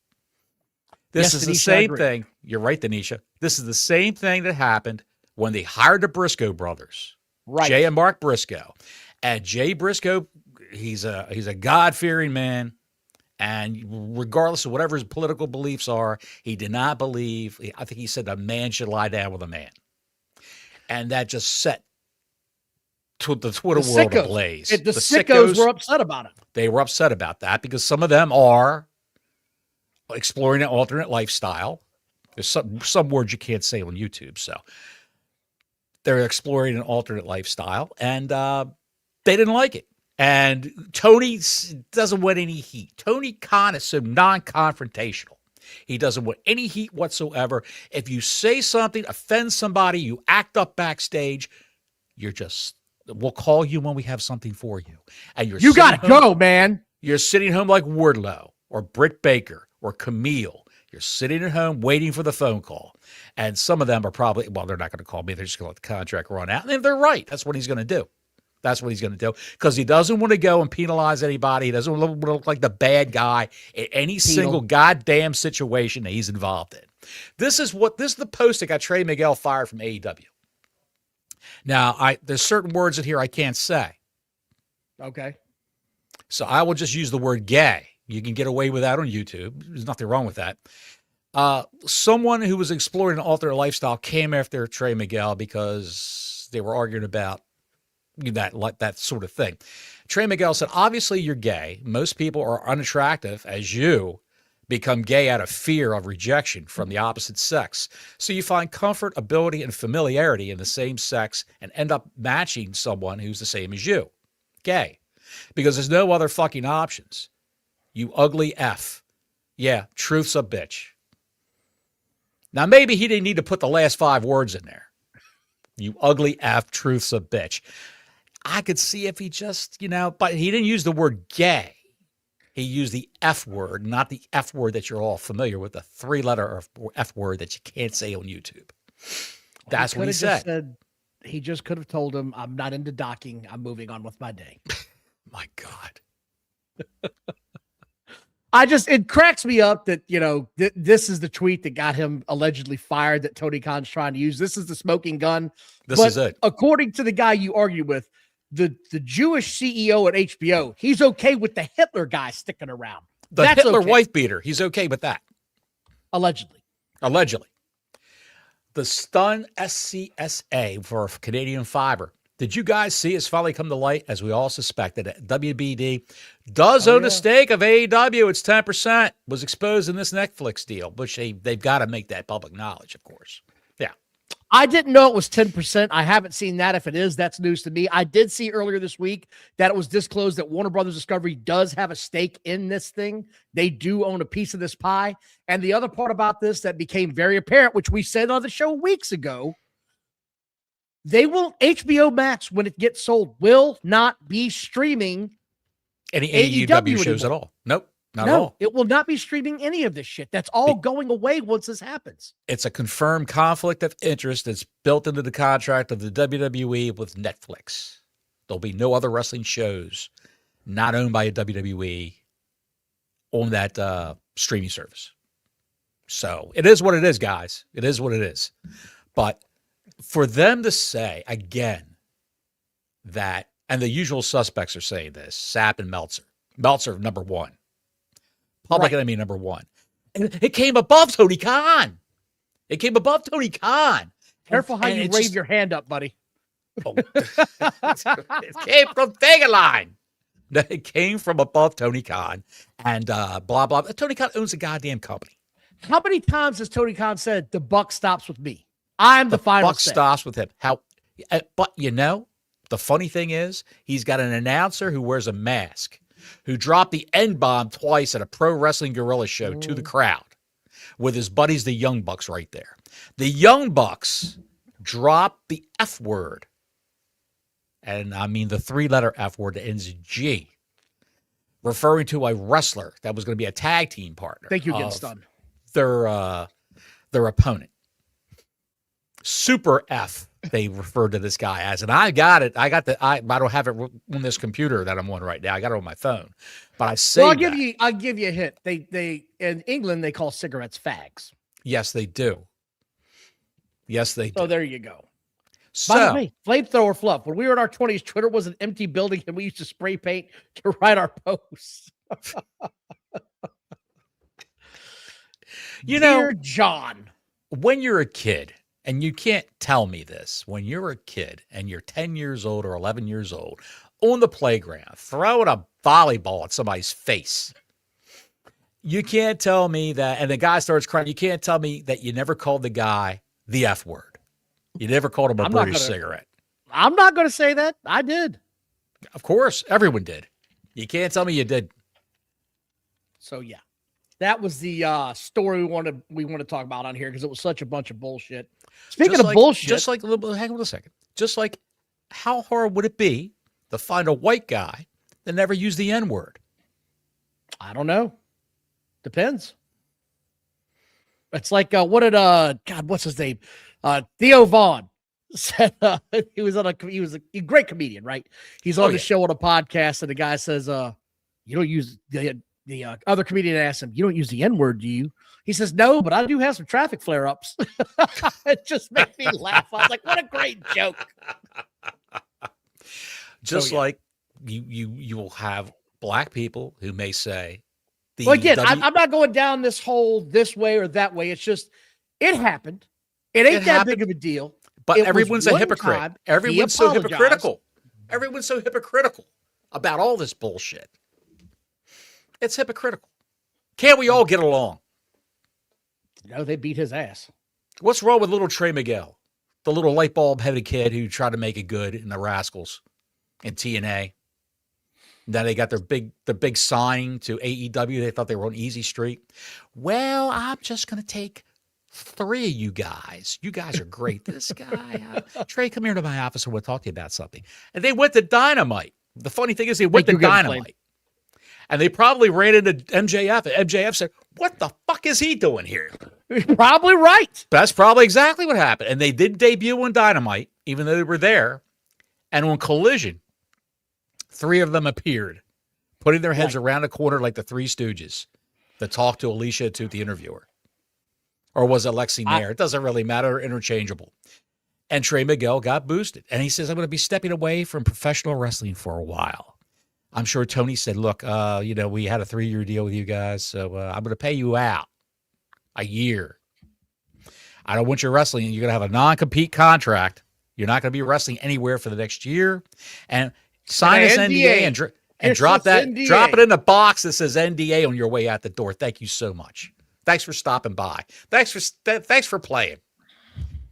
S2: This is the same thing. You're right, Denisha. This is the same thing that happened when they hired the Briscoe brothers,
S1: right?
S2: Jay and Mark Briscoe. And Jay Briscoe, he's a God-fearing man. And regardless of whatever his political beliefs are, he did not believe, I think he said a man should lie down with a man. And that just set the Twitter world ablaze.
S1: The sickos were upset about it.
S2: They were upset about that because some of them are exploring an alternate lifestyle. There's some words you can't say on YouTube, so they're exploring an alternate lifestyle, and they didn't like it. And Tony doesn't want any heat. Tony Khan is so non-confrontational. He doesn't want any heat whatsoever. If you say something, offend somebody, you act up backstage, we'll call you when we have something for you. And
S1: you gotta go, man.
S2: You're sitting home like Wardlow or Britt Baker or Camille. You're sitting at home waiting for the phone call. And some of them are probably, well, they're not going to call me. They're just going to let the contract run out. And they're right. That's what he's going to do. That's what he's going to do. Because he doesn't want to go and penalize anybody. He doesn't want to look like the bad guy in any single goddamn situation that he's involved in. This is the post that got Trey Miguel fired from AEW. Now, there's certain words in here I can't say.
S1: Okay.
S2: So I will just use the word gay. You can get away with that on YouTube. There's nothing wrong with that. Someone who was exploring an alternate lifestyle came after Trey Miguel because they were arguing about that sort of thing. Trey Miguel said, obviously you're gay. Most people are unattractive as you become gay out of fear of rejection from the opposite sex. So you find comfort, ability, and familiarity in the same sex and end up matching someone who's the same as you. Gay. Because there's no other fucking options. You ugly F. Yeah, truth's a bitch. Now, maybe he didn't need to put the last 5 words in there. You ugly F, truth's a bitch. I could see if he just, but he didn't use the word gay. He used the F word, not the F word that you're all familiar with, the 3-letter F word that you can't say on YouTube. That's what he said.
S1: He just could have told him, I'm not into docking. I'm moving on with my day.
S2: My God.
S1: It cracks me up that, this is the tweet that got him allegedly fired that Tony Khan's trying to use. This is the smoking gun.
S2: This is it.
S1: According to the guy you argued with, the Jewish CEO at HBO, he's okay with the Hitler guy sticking around.
S2: That's Hitler wife beater. He's okay with that.
S1: Allegedly.
S2: The Stun SCSA for Canadian Fiber. Did you guys see it's finally come to light, as we all suspected, that WBD does own a stake of AEW. It's 10%. Was exposed in this Netflix deal, which they've got to make that public knowledge, of course. Yeah.
S1: I didn't know it was 10%. I haven't seen that. If it is, that's news to me. I did see earlier this week that it was disclosed that Warner Brothers Discovery does have a stake in this thing. They do own a piece of this pie. And the other part about this that became very apparent, which we said on the show weeks ago, HBO Max, when it gets sold, will not be streaming
S2: any AEW shows at all. Nope. Not at all.
S1: It will not be streaming any of this shit. That's all going away once this happens.
S2: It's a confirmed conflict of interest that's built into the contract of the WWE with Netflix. There'll be no other wrestling shows not owned by a WWE on that streaming service. So it is what it is, guys. It is what it is. But for them to say, again, that, and the usual suspects are saying this, Sapp and Meltzer. Meltzer, number one. Public enemy number one. And it came above Tony Khan. It came above Tony Khan.
S1: Careful how you wave your hand up, buddy.
S2: Oh. It came from Thagaline. It came from above Tony Khan and blah, blah. Tony Khan owns a goddamn company.
S1: How many times has Tony Khan said, the buck stops with me? I'm the final
S2: say. The buck stops with him. But the funny thing is, he's got an announcer who wears a mask, who dropped the N-bomb twice at a pro wrestling guerrilla show to the crowd. with his buddies, the Young Bucks, right there. The Young Bucks dropped the F word. And I mean the 3-letter F word that ends in G, referring to a wrestler that was going to be a tag team partner.
S1: Thank you again, Stun.
S2: Their opponent. Super F, they referred to this guy as. And I got it. I don't have it on this computer that I'm on right now. I got it on my phone. But I say
S1: I'll give you a hint. They in England they call cigarettes fags.
S2: Yes, they do. Yes, they do.
S1: So there you go.
S2: So,
S1: by the way, flamethrower fluff. When we were in our 20s, Twitter was an empty building and we used to spray paint to write our posts. Dear John.
S2: When you're a kid, and you can't tell me this, when you're a kid and you're 10 years old or 11 years old on the playground, throwing a volleyball at somebody's face, you can't tell me that, and the guy starts crying, you can't tell me that you never called the guy the F word. You never called him a British cigarette.
S1: I'm not going to say that. I did.
S2: Of course, everyone did. You can't tell me you did.
S1: So, yeah. That was the story we want to talk about on here because it was such a bunch of bullshit. Speaking of bullshit.
S2: Hang on a second. Just like, how hard would it be to find a white guy that never used the N-word?
S1: I don't know. Depends. It's like, what did, what's his name? Theo Vaughn said he was a great comedian, right? He's on the show on a podcast, and the guy says, you don't use the other comedian asked him, you don't use the N-word, do you? He says, no, but I do have some traffic flare-ups. It just made me laugh. I was like, what a great joke.
S2: Just like you will have black people who may say,
S1: well, again, I'm not going down this way or that way. It's just, it happened. It ain't that big of a deal.
S2: But everyone's a hypocrite. Everyone's so hypocritical. Everyone's so hypocritical about all this bullshit. It's hypocritical. Can't we all get along?
S1: No, they beat his ass.
S2: What's wrong with little Trey Miguel, the little light bulb headed kid who tried to make it good in the Rascalz in TNA? Then they got the big sign to AEW. They thought they were on Easy Street. Well, I'm just going to take 3 of you guys. You guys are great. This guy, Trey, come here to my office and we'll talk to you about something. And they went to Dynamite. The funny thing is they went to Dynamite. And they probably ran into MJF. And MJF said, what the fuck is he doing here?
S1: You're probably right.
S2: That's probably exactly what happened. And they did debut on Dynamite, even though they were there. And on Collision, 3 of them appeared, putting their heads around a corner like the Three Stooges to talk to Alicia to the interviewer. Or was it Lexi Nair? It doesn't really matter. They're interchangeable. And Trey Miguel got boosted. And he says, I'm going to be stepping away from professional wrestling for a while. I'm sure Tony said, look, we had a 3-year deal with you guys, so I'm going to pay you out a year. I don't want you wrestling. You're going to have a non-compete contract. You're not going to be wrestling anywhere for the next year. And sign this NDA and drop it in the box that says NDA on your way out the door. Thank you so much. Thanks for stopping by. Thanks for playing.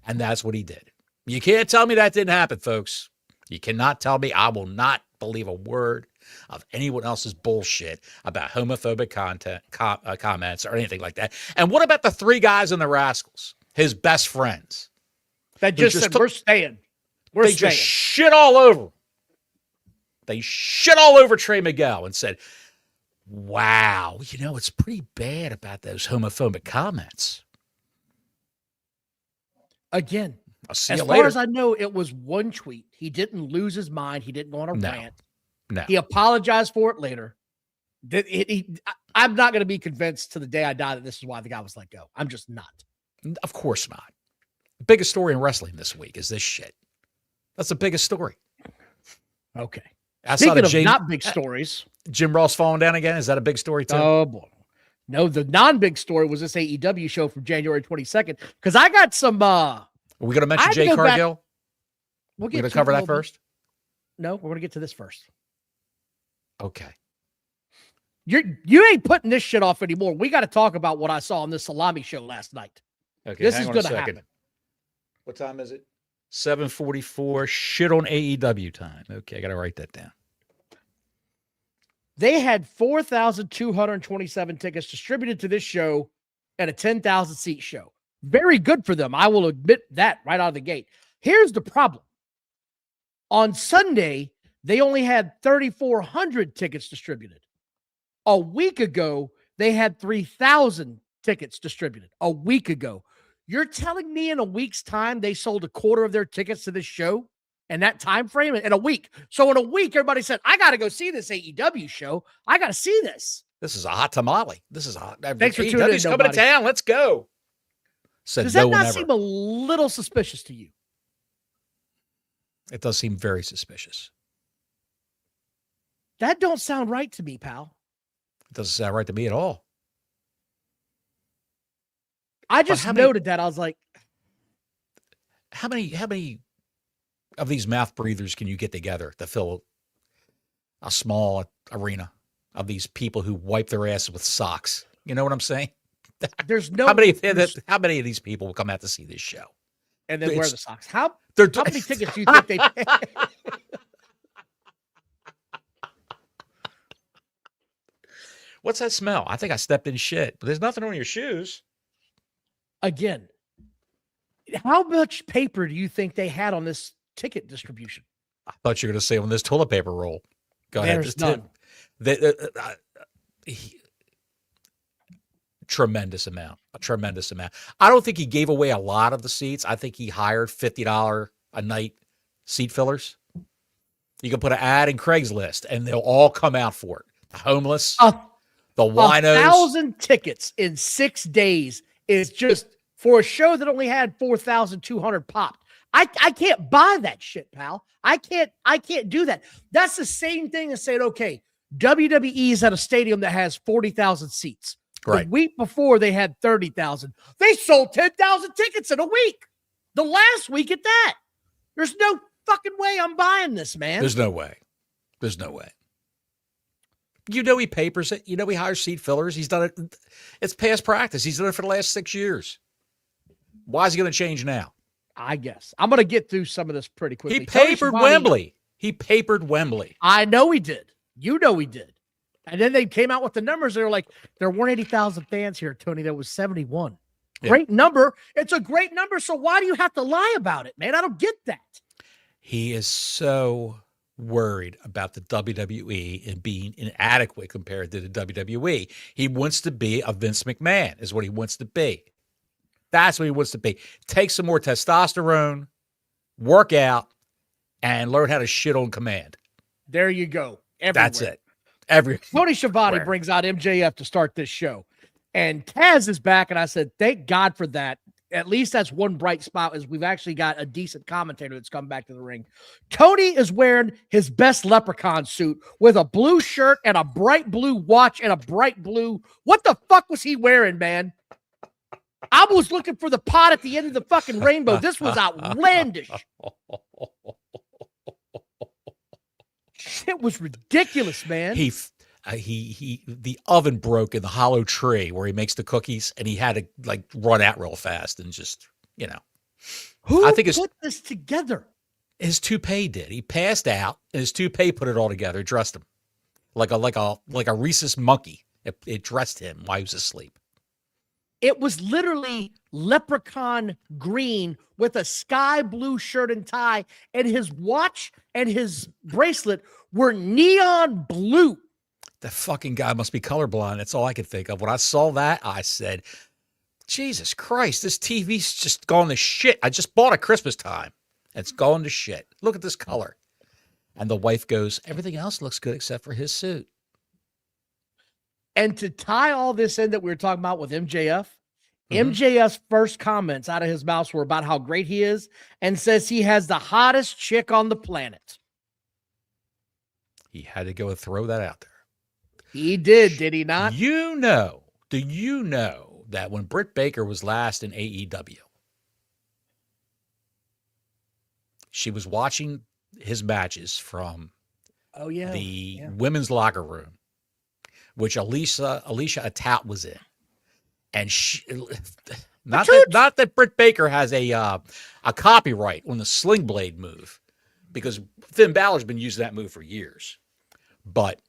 S2: And that's what he did. You can't tell me that didn't happen, folks. You cannot tell me. I will not believe a word of anyone else's bullshit about homophobic comments or anything like that. And what about the 3 guys in the Rascalz, his best friends?
S1: That just said, we're staying.
S2: They just shit all over. They shit all over Trey Miguel and said, wow, it's pretty bad about those homophobic comments.
S1: Again, as far as I know, it was one tweet. He didn't lose his mind. He didn't go on a rant.
S2: No.
S1: He apologized for it later. I'm not going to be convinced to the day I die that this is why the guy was let go. I'm just not.
S2: Of course not. The biggest story in wrestling this week is this shit. That's the biggest story.
S1: Okay.
S2: Outside
S1: Speaking of not big stories.
S2: Jim Ross falling down again. Is that a big story too?
S1: Oh, boy. No, the non-big story was this AEW show from January 22nd. Because I got some... Are
S2: we going to mention Jade Cargill?
S1: We're
S2: going to cover that first?
S1: No, we're going to get to this first.
S2: Okay.
S1: You ain't putting this shit off anymore. We got to talk about what I saw on this salami show last night.
S2: Okay,
S1: this is going to happen.
S2: What time is it? 7:44. Shit on AEW time. Okay, I got to write that down.
S1: They had 4,227 tickets distributed to this show at a 10,000 seat show. Very good for them. I will admit that right out of the gate. Here's the problem. On Sunday, they only had 3,400 tickets distributed. A week ago, they had 3,000 tickets distributed. A week ago. You're telling me in a week's time they sold a quarter of their tickets to this show in that time frame in a week? So in a week, everybody said, I got to go see this AEW show. I got to see this.
S2: This is a hot tamale. This is hot.
S1: Thanks for tuning in,
S2: AEW's coming to town. Let's go. Said
S1: Does that
S2: no one
S1: not
S2: ever.
S1: seem a little suspicious to you?
S2: It does seem very suspicious.
S1: That don't sound right to me, pal.
S2: It doesn't sound right to me at all.
S1: I just noted that. I was like,
S2: how many of these mouth breathers can you get together to fill a small arena of these people who wipe their asses with socks? You know what I'm saying?
S1: There's no
S2: how many of these people will come out to see this show
S1: and then wear the socks? How many tickets do you think they pay?
S2: What's that smell? I think I stepped in shit, but there's nothing on your shoes.
S1: Again, how much paper do you think they had on this ticket distribution?
S2: I thought you were going to say on this toilet paper roll. Go ahead.
S1: There's none.
S2: Tremendous amount. A tremendous amount. I don't think he gave away a lot of the seats. I think he hired $50 a night seat fillers. You can put an ad in Craigslist, and they'll all come out for it. The homeless, the winos.
S1: 1,000 tickets in 6 days is just for a show that only had 4,200 popped. I can't buy that shit, pal. I can't do that. That's the same thing as saying, okay, WWE is at a stadium that has 40,000 seats.
S2: Right.
S1: The week before they had 30,000. They sold 10,000 tickets in a week. The last week at that. There's no fucking way I'm buying this, man.
S2: There's no way. There's no way. You know he papers it. You know he hires seat fillers. He's done it. It's past practice. He's done it for the last 6 years. Why is he going to change now?
S1: I guess. I'm going to get through some of this pretty quickly.
S2: He papered Wembley. He papered Wembley.
S1: I know he did. You know he did. And then they came out with the numbers. They were like, there weren't 80,000 fans here, Tony. There was 71. Yeah. Great number. It's a great number. So why do you have to lie about it, man? I don't get that.
S2: He is so worried about the WWE and being inadequate compared to the WWE. He wants to be a Vince McMahon is what he wants to be. That's what he wants to be. Take some more testosterone, work out, and learn how to shit on command.
S1: There you go. Everywhere.
S2: That's it.
S1: Tony Schiavone brings out MJF to start this show. And Taz is back, and I said, thank God for that. At least that's one bright spot, is we've actually got a decent commentator that's come back to the ring. Tony is wearing his best leprechaun suit with a blue shirt and a bright blue watch and a bright blue. What the fuck was he wearing, man? I was looking for the pot at the end of the fucking rainbow. This was outlandish. It was ridiculous, man.
S2: The oven broke in the hollow tree where he makes the cookies, and he had to like run out real fast and just, you know.
S1: Who put this together?
S2: His toupee did. He passed out, and his toupee put it all together, dressed him like a rhesus monkey. It dressed him while he was asleep.
S1: It was literally leprechaun green with a sky blue shirt and tie, and his watch and his bracelet were neon blue.
S2: The fucking guy must be colorblind. That's all I could think of. When I saw that, I said, Jesus Christ, this TV's just gone to shit. I just bought it Christmas time. It's gone to shit. Look at this color. And the wife goes, everything else looks good except for his suit.
S1: And to tie all this in that we were talking about with MJF, MJF's first comments out of his mouth were about how great he is and says he has the hottest chick on the planet.
S2: He had to go and throw that out there.
S1: He did he not?
S2: Do you know that when Britt Baker was last in AEW, she was watching his matches from the women's locker room, which Alicia Atat was in. And she, not that Britt Baker has a copyright on the sling blade move, because Finn Balor's been using that move for years. But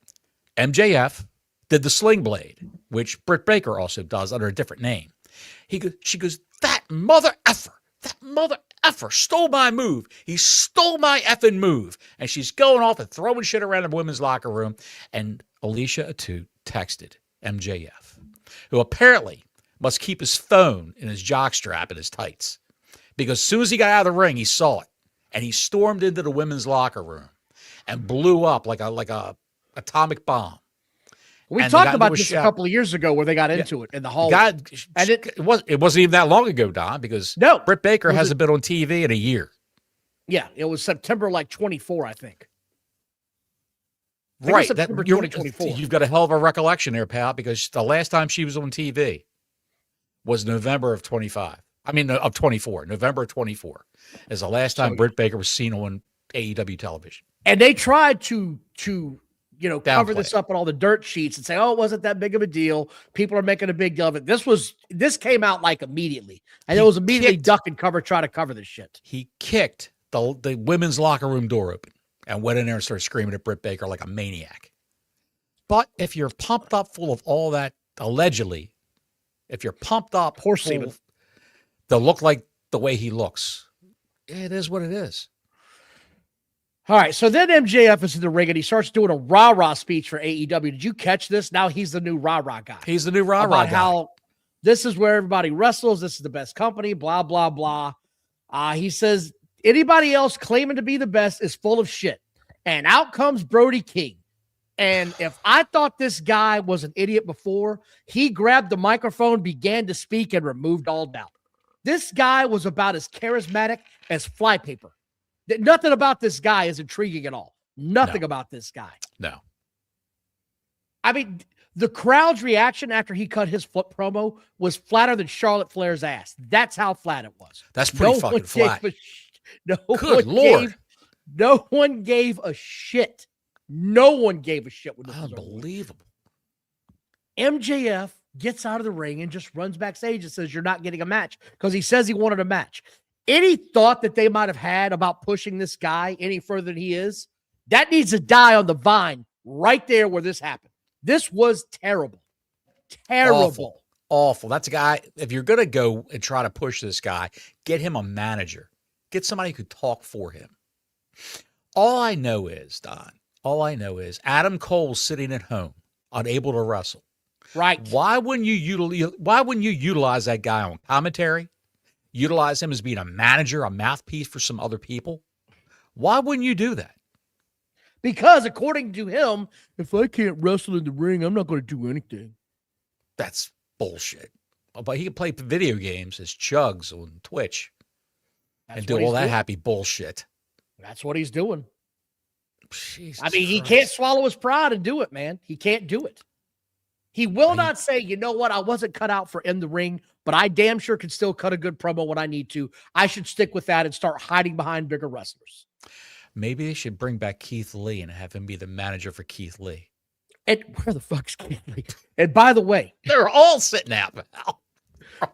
S2: MJF did the sling blade, which Britt Baker also does under a different name. She goes, that mother effer stole my move. He stole my effing move. And she's going off and throwing shit around the women's locker room. And Alicia Atout texted MJF, who apparently must keep his phone in his jockstrap and his tights. Because as soon as he got out of the ring, he saw it. And he stormed into the women's locker room and blew up like a atomic bomb.
S1: We talked about this a couple of years ago where they got into it in the hall.
S2: And it wasn't even that long ago, Don, because Britt Baker hasn't been on TV in a year.
S1: Yeah, it was September 24, I think.
S2: Right.
S1: September 2024.
S2: You've got a hell of a recollection there, pal, because the last time she was on TV was November of 25. I mean, of 24. November of 24 is the last time Britt Baker was seen on AEW television.
S1: And they tried to cover this up on all the dirt sheets and say, oh, it wasn't that big of a deal. People are making a big deal of it. This came out immediately. And it was immediately duck and cover, try to cover this shit.
S2: He kicked the women's locker room door open and went in there and started screaming at Britt Baker like a maniac. But if you're pumped up full of all that, allegedly, if you're pumped up to look like the way he looks, it is what it is.
S1: All right, so then MJF is in the ring and he starts doing a rah-rah speech for AEW. Did you catch this? Now he's the new rah-rah guy.
S2: He's the new rah-rah guy.
S1: How this is where everybody wrestles. This is the best company, blah, blah, blah. He says anybody else claiming to be the best is full of shit. And out comes Brody King. And if I thought this guy was an idiot before, he grabbed the microphone, began to speak, and removed all doubt. This guy was about as charismatic as flypaper. Nothing about this guy is intriguing at all. Nothing about this guy.
S2: No.
S1: I mean, the crowd's reaction after he cut his promo was flatter than Charlotte Flair's ass. That's how flat it was.
S2: That's pretty fucking flat.
S1: Good Lord. No one gave a shit. No one gave a shit.
S2: Unbelievable.
S1: MJF gets out of the ring and just runs backstage and says, you're not getting a match, because he says he wanted a match. Any thought that they might have had about pushing this guy any further than he is, that needs to die on the vine right there where this happened. This was terrible. Terrible.
S2: Awful. That's a guy, if you're going to go and try to push this guy, get him a manager. Get somebody who could talk for him. All I know is, Don, Adam Cole's sitting at home, unable to wrestle.
S1: Right.
S2: Why wouldn't you utilize that guy on commentary? Utilize him as being a manager, a mouthpiece for some other people? Why wouldn't you do that?
S1: Because according to him, if I can't wrestle in the ring, I'm not going to do anything.
S2: That's bullshit. But he can play video games as Chugs on Twitch and do all that happy bullshit.
S1: That's what he's doing.
S2: Jesus
S1: he can't swallow his pride and do it, man. He can't do it. He will not say, you know what, I wasn't cut out for in the ring, but I damn sure can still cut a good promo when I need to. I should stick with that and start hiding behind bigger wrestlers.
S2: Maybe they should bring back Keith Lee and have him be the manager for Keith Lee.
S1: And where the fuck's Keith Lee? And by the way,
S2: they're all sitting out.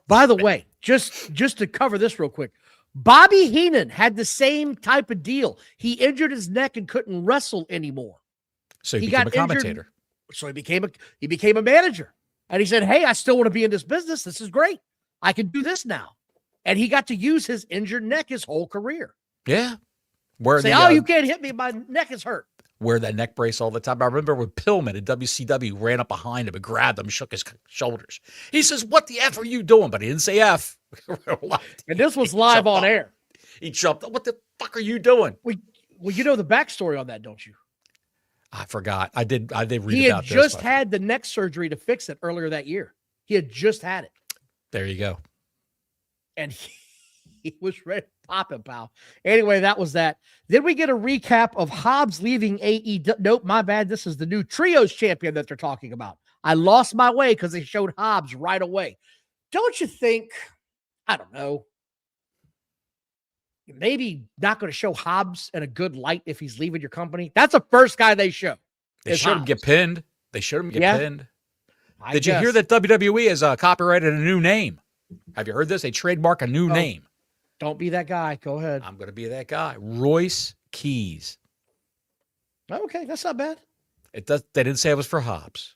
S1: By the way, just to cover this real quick, Bobby Heenan had the same type of deal. He injured his neck and couldn't wrestle anymore.
S2: So he became a commentator.
S1: So he became a manager. And he said, hey, I still want to be in this business. This is great. I can do this now. And he got to use his injured neck his whole career.
S2: Yeah.
S1: You can't hit me. My neck is hurt.
S2: Wear that neck brace all the time. I remember when Pillman at WCW ran up behind him and grabbed him, shook his shoulders. He says, what the F are you doing? But he didn't say F.
S1: And this was live on air.
S2: He jumped up. What the fuck are you doing?
S1: Well, you know the backstory on that, don't you?
S2: I forgot. I did read about this.
S1: He had just had the neck surgery to fix it earlier that year. He had just had it.
S2: There you go.
S1: And he was ready to pop it, pal. Anyway, that was that. Then we get a recap of Hobbs leaving AEW. Nope, my bad. This is the new Trios champion that they're talking about. I lost my way because they showed Hobbs right away. Don't you think, I don't know, maybe not going to show Hobbs in a good light if he's leaving your company? That's the first guy they show.
S2: They showed him get pinned. Pinned. Did
S1: you
S2: hear that WWE has copyrighted a new name? Have you heard this? They trademark a new name.
S1: Don't be that guy. Go ahead.
S2: I'm going to be that guy. Royce Keys.
S1: Okay, that's not bad.
S2: They didn't say it was for Hobbs.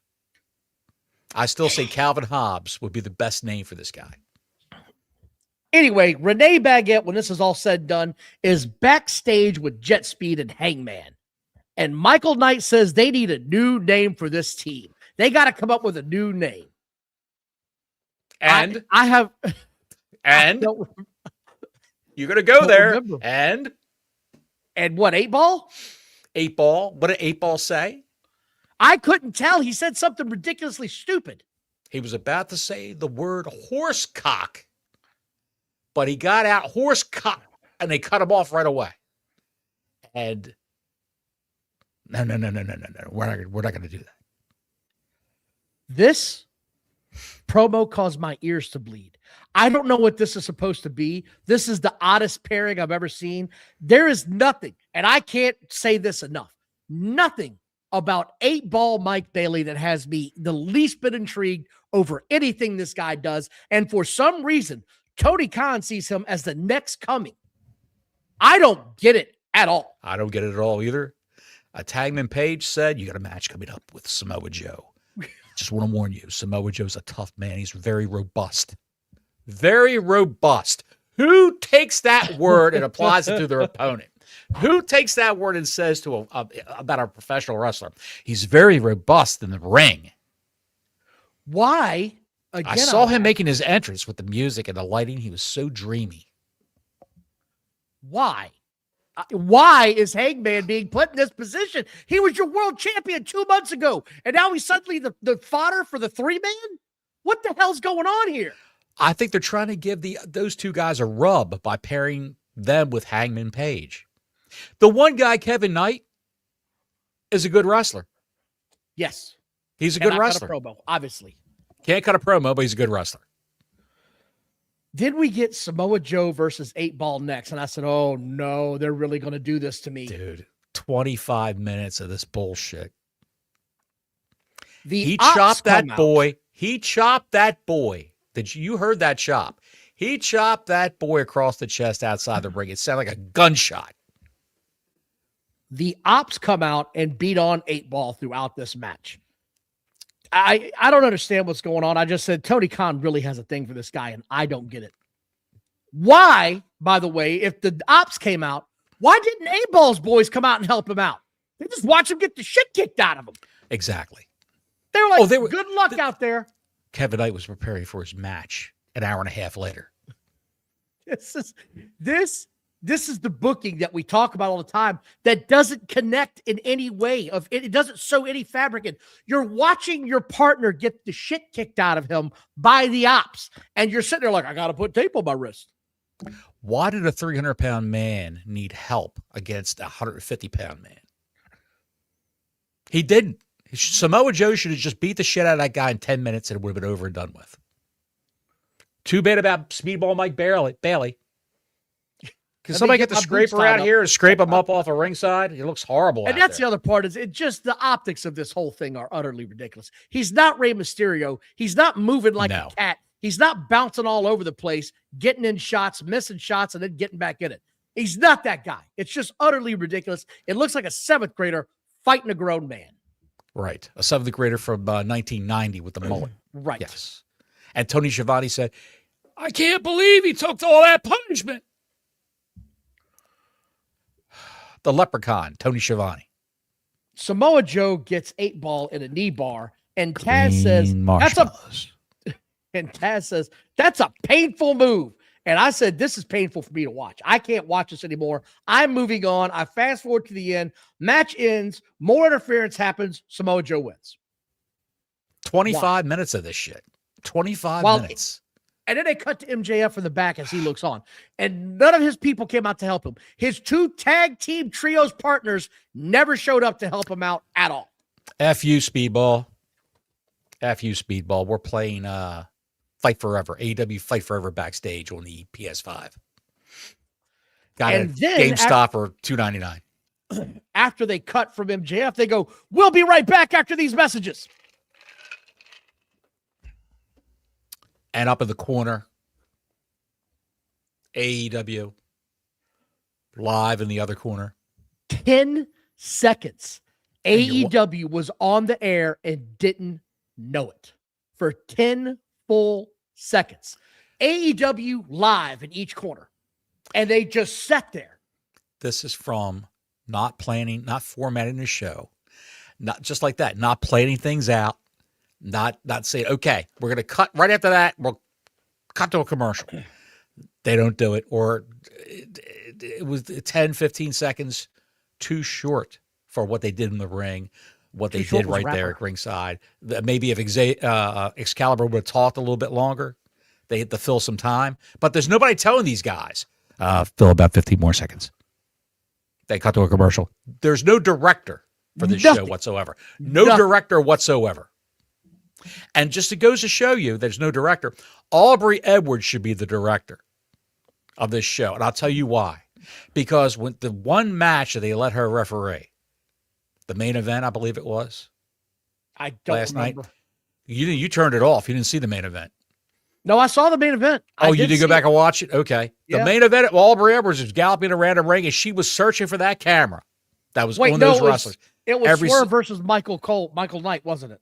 S2: I still say Calvin Hobbs would be the best name for this guy.
S1: Anyway, Renee Baguette, when this is all said and done, is backstage with Jet Speed and Hangman. And Michael Knight says they need a new name for this team. They got to come up with a new name.
S2: And
S1: I have.
S2: And you're going to go there.
S1: Remember.
S2: And
S1: what, 8-Ball?
S2: 8-Ball. What did 8-Ball say?
S1: I couldn't tell. He said something ridiculously stupid.
S2: He was about to say the word horsecock, but he got out horsecock, and they cut him off right away. And no. We're not going to do that.
S1: This promo caused my ears to bleed. I don't know what this is supposed to be. This is the oddest pairing I've ever seen. There is nothing, and I can't say this enough, nothing about 8-Ball Mike Bailey that has me the least bit intrigued over anything this guy does. And for some reason, Tony Khan sees him as the next coming. I don't get it at all.
S2: I don't get it at all either. Tagman Page said, you got a match coming up with Samoa Joe. Just want to warn you, Samoa Joe's a tough man. He's very robust. Very robust. Who takes that word and applies it to their opponent? Who takes that word and says to about a professional wrestler, he's very robust in the ring?
S1: Why? Again,
S2: I saw him making his entrance with the music and the lighting. He was so dreamy.
S1: Why? Why is Hangman being put in this position? He was your world champion 2 months ago, and now he's suddenly the fodder for the 3-man? What the hell's going on here?
S2: I think they're trying to give those two guys a rub by pairing them with Hangman Page. The one guy, Kevin Knight, is a good wrestler.
S1: Yes.
S2: He's a good wrestler.
S1: Cut a promo, obviously.
S2: Can't cut a promo, but he's a good wrestler.
S1: Then we get Samoa Joe versus 8-Ball next, and I said, oh, no, they're really going to do this to me.
S2: Dude, 25 minutes of this bullshit.
S1: He
S2: chopped that boy. He chopped that boy. You heard that chop. He chopped that boy across the chest outside the ring. It sounded like a gunshot.
S1: The Ops come out and beat on 8-Ball throughout this match. I don't understand what's going on. I just said Tony Khan really has a thing for this guy, and I don't get it. Why, by the way, if the Ops came out, why didn't 8-Ball's boys come out and help him out? They just watch him get the shit kicked out of him.
S2: Exactly.
S1: They were like, good luck out there.
S2: Kevin Knight was preparing for his match an hour and a half later.
S1: This is the booking that we talk about all the time that doesn't connect in any way. It doesn't sew any fabric in. You're watching your partner get the shit kicked out of him by the Ops, and you're sitting there like, I got to put tape on my wrist.
S2: Why did a 300-pound man need help against a 150-pound man? He didn't. Samoa Joe should have just beat the shit out of that guy in 10 minutes and it would have been over and done with. Too bad about Speedball Mike Bailey. Can somebody get the scraper out here and scrape him up off a ringside? It looks horrible.
S1: And that's the other part is it just the optics of this whole thing are utterly ridiculous. He's not Rey Mysterio. He's not moving like a cat. He's not bouncing all over the place, getting in shots, missing shots, and then getting back in it. He's not that guy. It's just utterly ridiculous. It looks like a 7th grader fighting a grown man.
S2: Right. A 7th grader from 1990 with the mullet.
S1: Right.
S2: Yes. And Tony Schiavone said, I can't believe he took all that punishment. The leprechaun, Tony Schiavone.
S1: Samoa Joe gets 8-Ball in a knee bar, and Taz says, that's a painful move. And I said, this is painful for me to watch. I can't watch this anymore. I'm moving on. I fast forward to the end. Match ends. More interference happens. Samoa Joe wins.
S2: 25 minutes of this shit. 25 minutes.
S1: And then they cut to MJF in the back as he looks on. And none of his people came out to help him. His 2 tag team trios partners never showed up to help him out at all.
S2: F you, Speedball. F you, Speedball. We're playing Fight Forever, AEW Fight Forever backstage on the PS5. Got a GameStop for $2.99.
S1: After they cut from MJF, they go, we'll be right back after these messages.
S2: And up in the corner, AEW live in the other corner.
S1: 10 seconds. AEW was on the air and didn't know it. for 10 full seconds. AEW live in each corner. And they just sat there.
S2: This is from not planning, not formatting the show, not just like that, not planning things out, not saying, okay, we're going to cut right after that. We'll cut to a commercial. They don't do it. Or it was 10, 15 seconds too short for what they did in the ring, what they did right there at ringside. Maybe if Excalibur would have talked a little bit longer, they had to fill some time. But there's nobody telling these guys, fill about 15 more seconds. They cut to a commercial. There's no director for this show whatsoever. No director whatsoever. And just it goes to show you there's no director. Aubrey Edwards should be the director of this show. And I'll tell you why. Because when the one match that they let her referee, the main event, I believe it was.
S1: I don't
S2: last
S1: remember.
S2: night. You turned it off. You didn't see the main event.
S1: No, I saw the main event.
S2: Oh, you did go back and watch it? Okay.
S1: Yeah.
S2: The main event, Aubrey Edwards was galloping around the ring, and she was searching for that camera that was on those wrestlers.
S1: It was Swerve versus Michael Knight, wasn't it?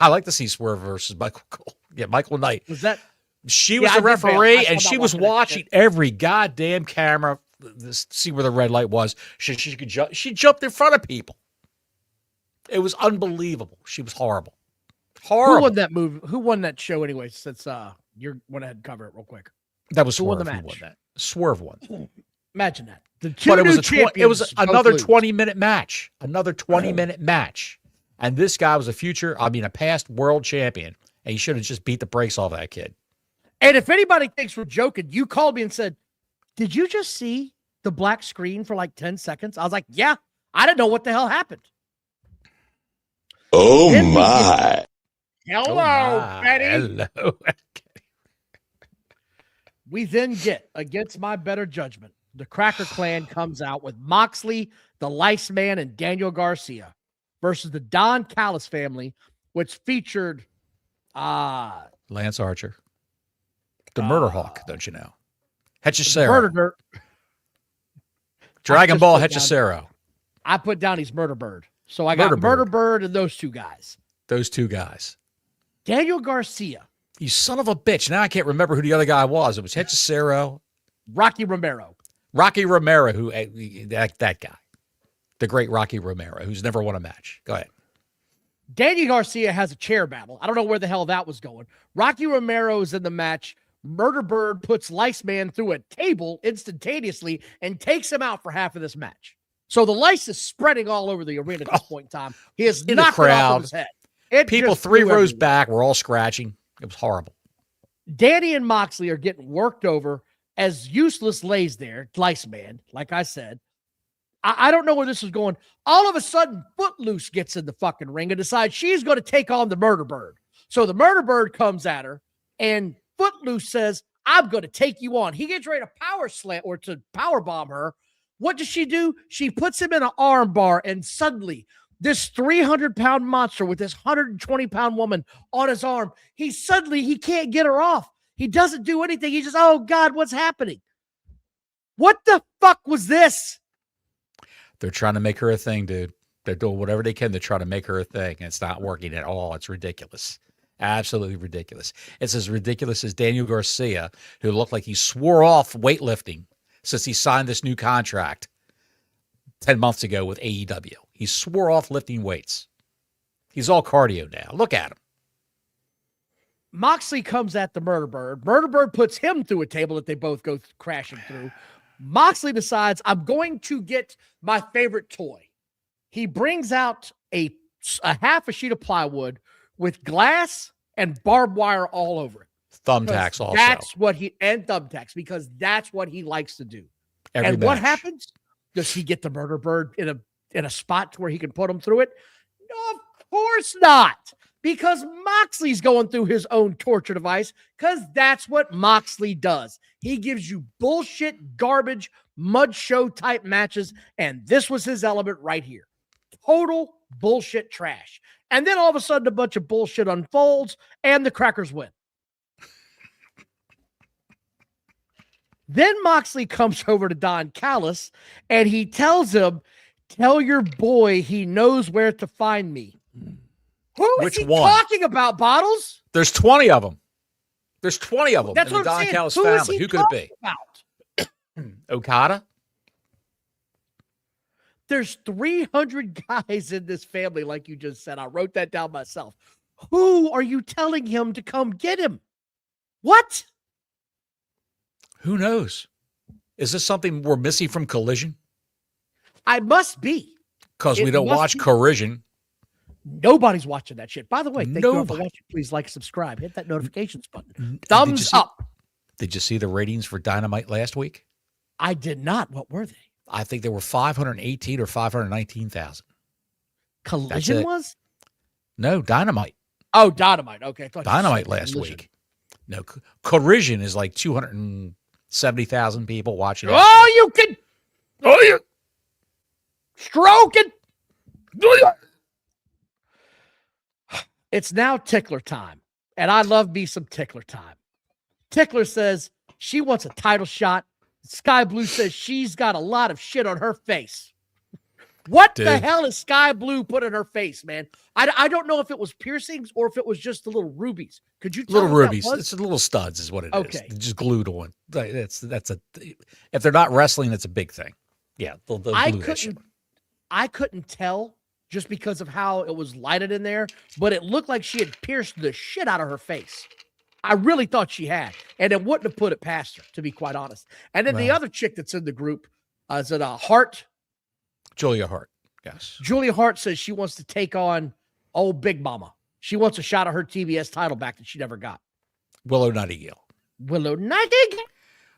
S2: I like to see Swerve versus Michael Cole. Yeah, Michael Knight.
S1: Was that?
S2: She was the referee, and she was watching every goddamn camera to see where the red light was. She could jump. She jumped in front of people. It was unbelievable. She was horrible. Horrible.
S1: Who won that move? Who won that show anyway? Since you went ahead and cover it real quick.
S2: That was
S1: Who
S2: Swerve.
S1: won the match?
S2: Who won that? Swerve won.
S1: Imagine that. The two
S2: But it was
S1: champions
S2: another
S1: both lose.
S2: 20-minute match. Another 20-minute match. And this guy was a past world champion. And he should have just beat the brakes off that kid.
S1: And if anybody thinks we're joking, you called me and said, "Did you just see the black screen for like 10 seconds?" I was like, "Yeah, I didn't know what the hell happened."
S4: Oh my.
S1: Hello, Betty.
S2: Hello.
S1: We then get, against my better judgment, the Cracker Clan comes out with Moxley, the Lice Man, and Daniel Garcia versus the Don Callis family, which featured
S2: Lance Archer. The Murder Hawk, don't you know? Hechicero.
S1: Murder
S2: Dragon Ball Hechicero.
S1: I put down he's Murder Bird. So I got Murder Bird and those two guys.
S2: Those two guys.
S1: Daniel Garcia.
S2: You son of a bitch. Now I can't remember who the other guy was. It was Hechicero.
S1: Rocky Romero,
S2: who that guy. The great Rocky Romero, who's never won a match. Go ahead.
S1: Daniel Garcia has a chair battle. I don't know where the hell that was going. Rocky Romero is in the match. Murder Bird puts Lice Man through a table instantaneously and takes him out for half of this match. So the lice is spreading all over the arena at this point in time. He is
S2: in
S1: knocked
S2: the
S1: it off
S2: crowd.
S1: of his head.
S2: People 3 rows back were all scratching. It was horrible.
S1: Danny and Moxley are getting worked over as Useless lays there, Lice Man, like I said. I don't know where this is going. All of a sudden, Footloose gets in the fucking ring and decides she's going to take on the Murder Bird. So the Murder Bird comes at her, and Footloose says, "I'm going to take you on." He gets ready to power slam or to power bomb her. What does she do? She puts him in an arm bar, and suddenly this 300-pound monster with this 120-pound woman on his arm, he can't get her off. He doesn't do anything. He just, oh God, what's happening? What the fuck was this?
S2: They're trying to make her a thing, dude. They're doing whatever they can to try to make her a thing. And it's not working at all. It's ridiculous. Absolutely ridiculous. It's as ridiculous as Daniel Garcia, who looked like he swore off weightlifting since he signed this new contract 10 months ago with AEW. He swore off lifting weights. He's all cardio now. Look at him.
S1: Moxley comes at the Murder Bird. Murder Bird puts him through a table that they both go crashing through. Moxley decides, I'm going to get my favorite toy. He brings out a half a sheet of plywood with glass and barbed wire all over it.
S2: Thumbtacks also.
S1: And thumbtacks, because that's what he likes to do.
S2: Every
S1: and
S2: match.
S1: what happens? Does he get the Murder Bird in a spot where he can put him through it? No, of course not. Because Moxley's going through his own torture device, because that's what Moxley does. He gives you bullshit, garbage, mud show type matches, and this was his element right here. Total bullshit trash. And then all of a sudden, a bunch of bullshit unfolds, and the Crackers win. Then Moxley comes over to Don Callis, and he tells him, "Tell your boy he knows where to find me." Who is
S2: Which
S1: he
S2: one?
S1: talking about, Bottles?
S2: There's 20 of them. There's 20 of them
S1: That's
S2: in the
S1: what I'm
S2: Don
S1: saying.
S2: Callis
S1: Who is
S2: family.
S1: he
S2: Who could it be?
S1: talking about?
S2: Okada?
S1: There's 300 guys in this family, like you just said. I wrote that down myself. Who are you telling him to come get him? What?
S2: Who knows? Is this something we're missing from Collision?
S1: I must be.
S2: Because we
S1: It
S2: don't
S1: must
S2: watch
S1: be.
S2: Collision.
S1: Nobody's watching that shit. By the way, thank you all for
S2: Nobody.
S1: watching. Please like, subscribe, hit that notifications button.
S2: Did
S1: Thumbs
S2: you see-
S1: up.
S2: Did you see the ratings for Dynamite last week?
S1: I did not. What were they?
S2: I think there were 518 or 519,000.
S1: Collision
S2: it.
S1: was?
S2: No, Dynamite.
S1: Oh, Dynamite. Okay. I thought you
S2: Dynamite
S1: said
S2: last
S1: Collision.
S2: week. No, Collision is like 270,000 people watching.
S1: Oh, you can. Oh, you. Stroking. It's now Tickler time. And I love me some Tickler time. Tickler says she wants a title shot. Sky Blue says she's got a lot of shit on her face. What the
S2: Dude.
S1: hell is Sky Blue put in her face, man? I don't know if it was piercings or if it was just the little rubies. Could you tell
S2: Little
S1: what that
S2: rubies.
S1: was?
S2: It's little studs is what it is.
S1: Okay.
S2: They're just glued on. That's a. If they're not wrestling, that's a big thing. Yeah, they'll glue that shit.
S1: I couldn't tell just because of how it was lighted in there, but it looked like she had pierced the shit out of her face. I really thought she had, and it wouldn't have put it past her, to be quite honest. And then the
S2: Well.
S1: other chick that's in the group, is it Hart?
S2: Julia Hart. Yes.
S1: Julia Hart says she wants to take on old Big Mama. She wants a shot at her TBS title back that she never got.
S2: Willow Nightingale.
S1: Willow Nightingale.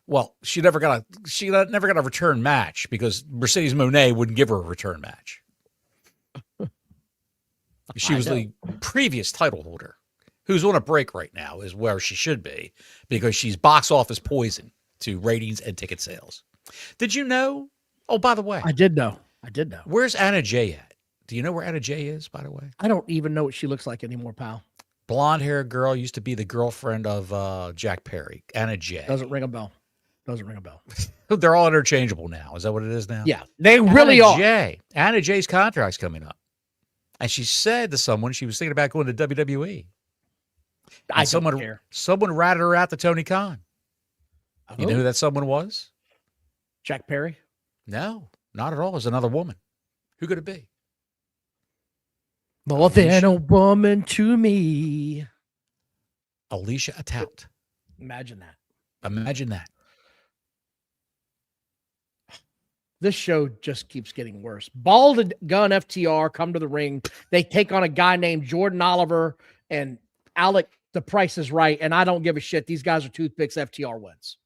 S2: Well, she never got a return match because Mercedes Moné wouldn't give her a return match. She was the previous title holder, who's on a break right now, is where she should be because she's box office poison to ratings and ticket sales. Did you know? Oh, by the way,
S1: I did know.
S2: where's Anna Jay at? Do you know where Anna Jay is, by the way?
S1: I don't even know what she looks like anymore, pal.
S2: Blonde-haired girl, used to be the girlfriend of Jack Perry. Anna Jay.
S1: Doesn't ring a bell.
S2: They're all interchangeable now. Is that what it is now?
S1: Yeah, they really are.
S2: Anna Jay's contract's coming up. And she said to someone she was thinking about going to WWE.
S1: I don't care.
S2: Someone ratted her out to Tony Khan. You know
S1: Oh,
S2: who that someone was?
S1: Jack Perry?
S2: No, not at all. It's another woman. Who could it be?
S1: More than a woman to me.
S2: Alicia Atout.
S1: Imagine that.
S2: Imagine that.
S1: This show just keeps getting worse. Bald and Gun FTR come to the ring. They take on a guy named Jordan Oliver and Alec. The Price is Right, and I don't give a shit. These guys are toothpicks. FTR wins.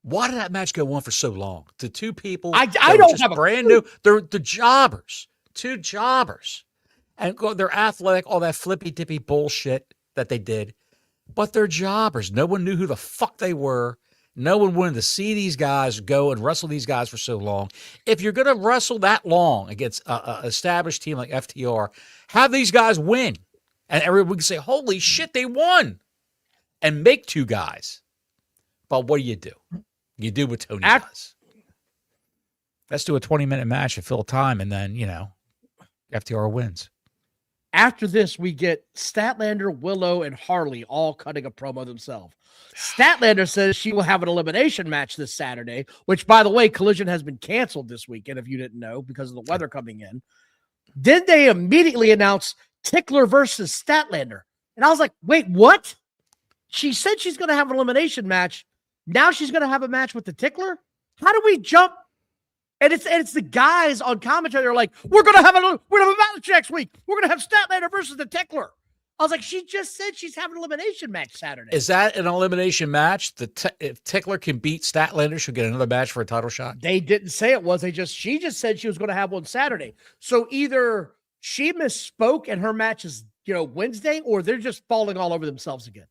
S2: Why did that match go on for so long? The two people,
S1: I
S2: that were
S1: don't
S2: just
S1: have a
S2: brand new. They're the jobbers, two jobbers, and they're athletic. All that flippy dippy bullshit that they did, but they're jobbers. No one knew who the fuck they were. No one wanted to see these guys go and wrestle these guys for so long. If you're going to wrestle that long against an established team like FTR, have these guys win. And everyone can say, holy shit, they won. And make two guys. But what do? You do what Tony does. Let's do a 20-minute match and fill time, and then, FTR wins.
S1: After this, we get Statlander, Willow, and Harley all cutting a promo themselves. Statlander says she will have an elimination match this Saturday, which, by the way, Collision has been canceled this weekend, if you didn't know, because of the weather coming in. Then they immediately announced Tickler versus Statlander. And I was like, wait, what? She said she's going to have an elimination match. Now she's going to have a match with the Tickler? How do we jump? And it's the guys on commentary. They're like, we're going to have a match next week. We're going to have Statlander versus the Tickler. I was like, she just said she's having an elimination match Saturday.
S2: Is that an elimination match? If Tickler can beat Statlander, she'll get another match for a title shot?
S1: They didn't say it was. She just said she was going to have one Saturday. So either she misspoke and her match is, Wednesday, or they're just falling all over themselves again.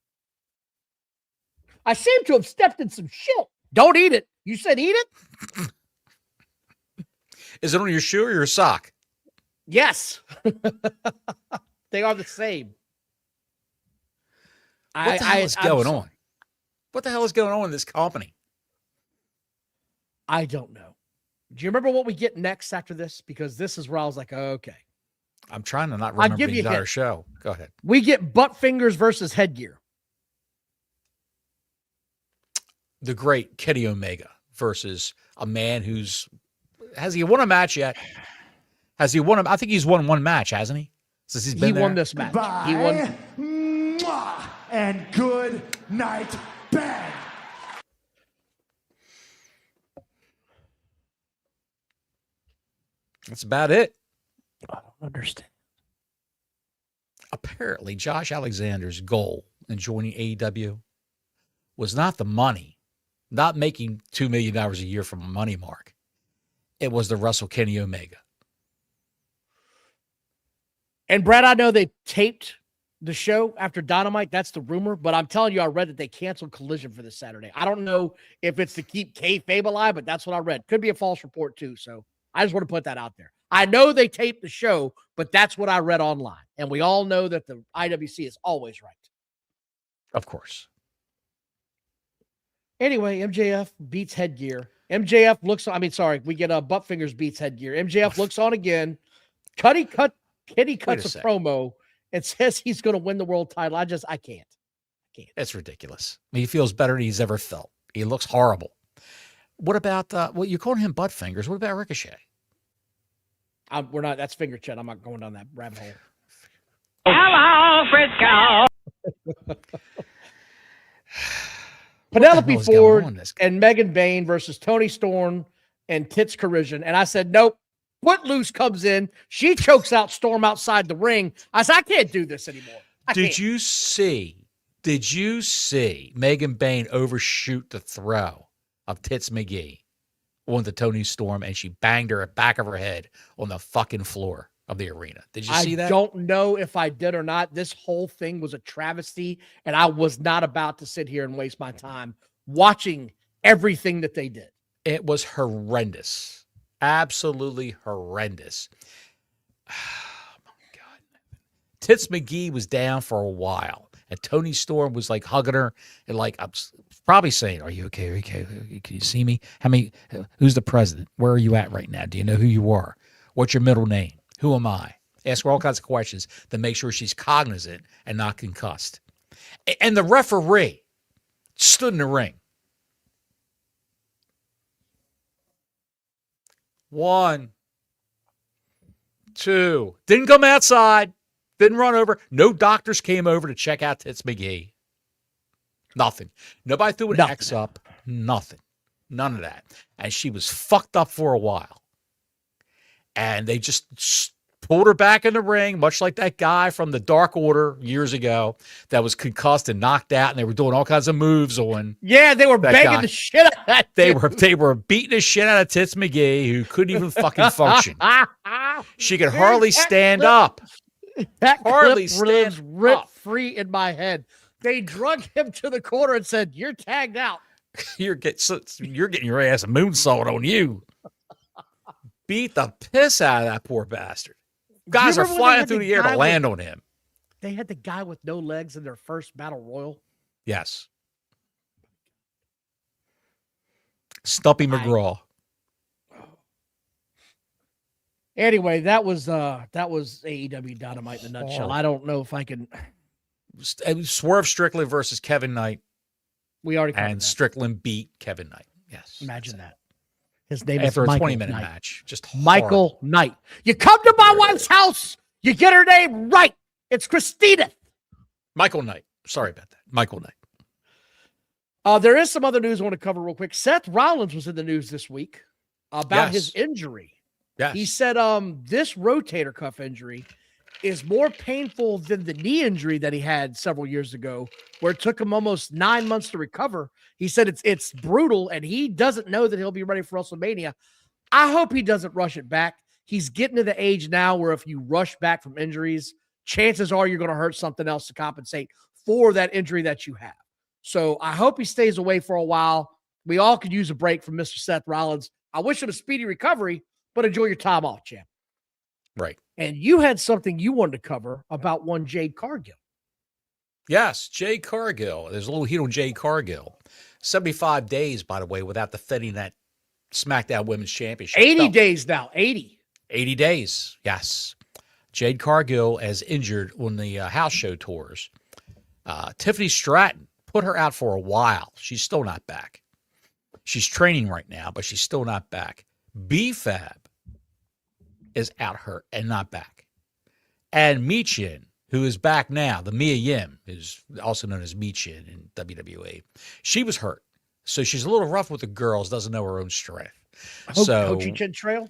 S1: I seem to have stepped in some shit. Don't eat it. You said eat it?
S2: Is it on your shoe or your sock?
S1: Yes. They are the same.
S2: What the hell is going on? What the hell is going on in this company?
S1: I don't know. Do you remember what we get next after this? Because this is where I was like, okay.
S2: I'm trying to not
S1: I'll
S2: remember
S1: give
S2: the
S1: you a
S2: entire
S1: hint.
S2: show. Go ahead.
S1: We get butt fingers versus headgear.
S2: The great Kenny Omega versus a man has he won a match yet? Has he won? I think he's won one match, hasn't he? Since he's been there.
S1: He won this match.
S4: Bye.
S1: He won.
S4: Mwah. And good night, bang.
S2: That's about it.
S1: I don't understand.
S2: Apparently, Josh Alexander's goal in joining AEW was not the money, not making $2 million a year from a money mark. It was to wrestle Kenny Omega.
S1: And Brad, I know they taped the show after Dynamite. That's the rumor. But I'm telling you, I read that they canceled Collision for this Saturday. I don't know if it's to keep kayfabe alive, but that's what I read. Could be a false report too. So I just want to put that out there. I know they taped the show, but that's what I read online. And we all know that the IWC is always right.
S2: Of course.
S1: Anyway, MJF beats headgear. MJF looks on. We get butt fingers beats headgear. MJF looks on again. Kenny cuts a promo and says he's going to win the world title. I can't.
S2: It's ridiculous. I mean, he feels better than he's ever felt. He looks horrible. What about, you're calling him butt fingers. What about Ricochet?
S1: We're not. That's finger chat. I'm not going down that rabbit hole.
S3: Hello, Frisco.
S1: Penelope Ford and Megan Bayne versus Tony Storm and Tits Corrosion. And I said, nope. Footloose comes in. She chokes out Storm outside the ring. I said, I can't do this anymore.
S2: Did you see Megan Bayne overshoot the throw of Tits McGee onto Tony Storm, and she banged her back of her head on the fucking floor of the arena? Did you see that?
S1: I don't know if I did or not. This whole thing was a travesty, and I was not about to sit here and waste my time watching everything that they did.
S2: It was horrendous. Absolutely horrendous. Oh, my God. Tits McGee was down for a while, and Tony Storm was like hugging her and like, I'm probably saying, are you okay? Are you okay? Can you see me? Who's the president? Where are you at right now? Do you know who you are? What's your middle name? Who am I? Ask her all kinds of questions to make sure she's cognizant and not concussed. And the referee stood in the ring. 1, 2. Didn't come outside. Didn't run over. No doctors came over to check out Tits McGee. Nothing. Nobody threw an X up. Nothing. None of that. And she was fucked up for a while. And they just pulled her back in the ring, much like that guy from the Dark Order years ago that was concussed and knocked out, and they were doing all kinds of moves on.
S1: Yeah, they were banging the shit out of that.
S2: They were beating the shit out of Tits McGee, who couldn't even fucking function. She could hardly stand up.
S1: That
S2: hardly
S1: clip lives
S2: stand
S1: rent
S2: up.
S1: free in my head. They drug him to the corner and said, "You're tagged out.
S2: You're getting your ass moonsault on you." Beat the piss out of that poor bastard. Guys are flying through the air to land on him.
S1: They had the guy with no legs in their first battle royal.
S2: Yes. Stumpy McGraw.
S1: Anyway, that was AEW Dynamite in a nutshell. I don't know if I can.
S2: Swerve Strickland versus Kevin Knight.
S1: We already covered
S2: and
S1: that.
S2: Strickland beat Kevin Knight. Yes.
S1: Imagine that. His name
S2: After
S1: is
S2: a
S1: Michael
S2: 20-minute
S1: Knight.
S2: match. Just
S1: Michael
S2: horrible.
S1: Knight. You come to my wife's house, you get her name right. It's Christina.
S2: Michael Knight. Sorry about that. Michael Knight.
S1: There is some other news I want to cover real quick. Seth Rollins was in the news this week about his injury.
S2: Yes.
S1: He said this rotator cuff injury is more painful than the knee injury that he had several years ago, where it took him almost 9 months to recover. He said it's brutal, and he doesn't know that he'll be ready for WrestleMania. I hope he doesn't rush it back. He's getting to the age now where if you rush back from injuries, chances are you're going to hurt something else to compensate for that injury that you have. So I hope he stays away for a while. We all could use a break from Mr. Seth Rollins. I wish him a speedy recovery, but enjoy your time off, champ.
S2: Right.
S1: And you had something you wanted to cover about one Jade Cargill.
S2: Yes, Jade Cargill. There's a little heat on Jade Cargill. 75 days, by the way, without defending that SmackDown Women's Championship.
S1: 80 days now. 80.
S2: 80 days. Yes. Jade Cargill as injured on the house show tours. Tiffany Stratton put her out for a while. She's still not back. She's training right now, but she's still not back. B-Fab is out hurt and not back. And Michin, who is back now, the Mia Yim, is also known as Michin in WWE. She was hurt. So she's a little rough with the girls, doesn't know her own strength.
S1: Ho Chi Chin Trail?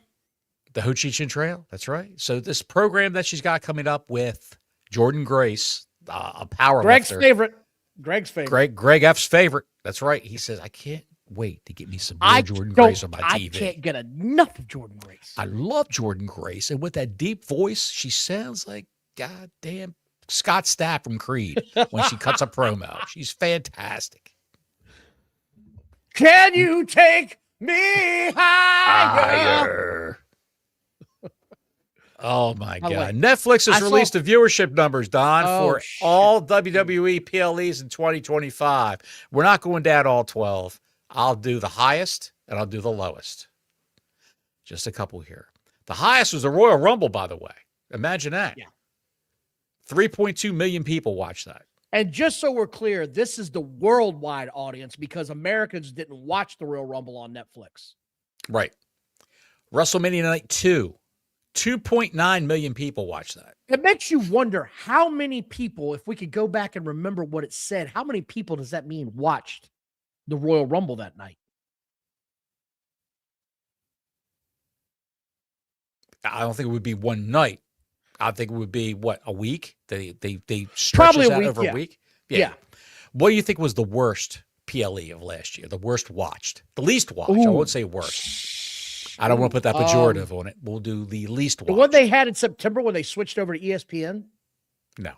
S2: The Ho Chi Chin Trail, that's right. So this program that she's got coming up with Jordan Grace, a power
S1: Greg's
S2: lifter.
S1: favorite. Greg's favorite.
S2: Greg F's favorite. That's right. He says, I can't wait to get me some more Jordan Grace on my TV.
S1: I can't get enough of Jordan Grace.
S2: I love Jordan Grace. And with that deep voice, she sounds like goddamn Scott Stapp from Creed when she cuts a promo. She's fantastic.
S1: Can you take me higher?
S2: Oh, my God.
S1: Wait.
S2: Netflix has released the viewership numbers, Don, for
S1: shit.
S2: all WWE PLEs in 2025. We're not going down all 12. I'll do the highest, and I'll do the lowest. Just a couple here. The highest was the Royal Rumble, by the way. Imagine that.
S1: Yeah.
S2: 3.2 million people watched that.
S1: And just so we're clear, this is the worldwide audience because Americans didn't watch the Royal Rumble on Netflix.
S2: Right. WrestleMania Night 2. 2.9 million people watched that.
S1: It makes you wonder how many people, if we could go back and remember what it said, how many people does that mean watched the Royal Rumble that night?
S2: I don't think it would be one night. I think it would be, what, a week? They stretch
S1: Probably
S2: this
S1: a
S2: out
S1: week,
S2: over
S1: yeah.
S2: a week?
S1: Yeah.
S2: What do you think was the worst PLE of last year? The worst watched? The least watched. I
S1: Ooh.
S2: won't say worst. I don't want to put that pejorative on it. We'll do the least watched.
S1: The one they had in September when they switched over to ESPN?
S2: No.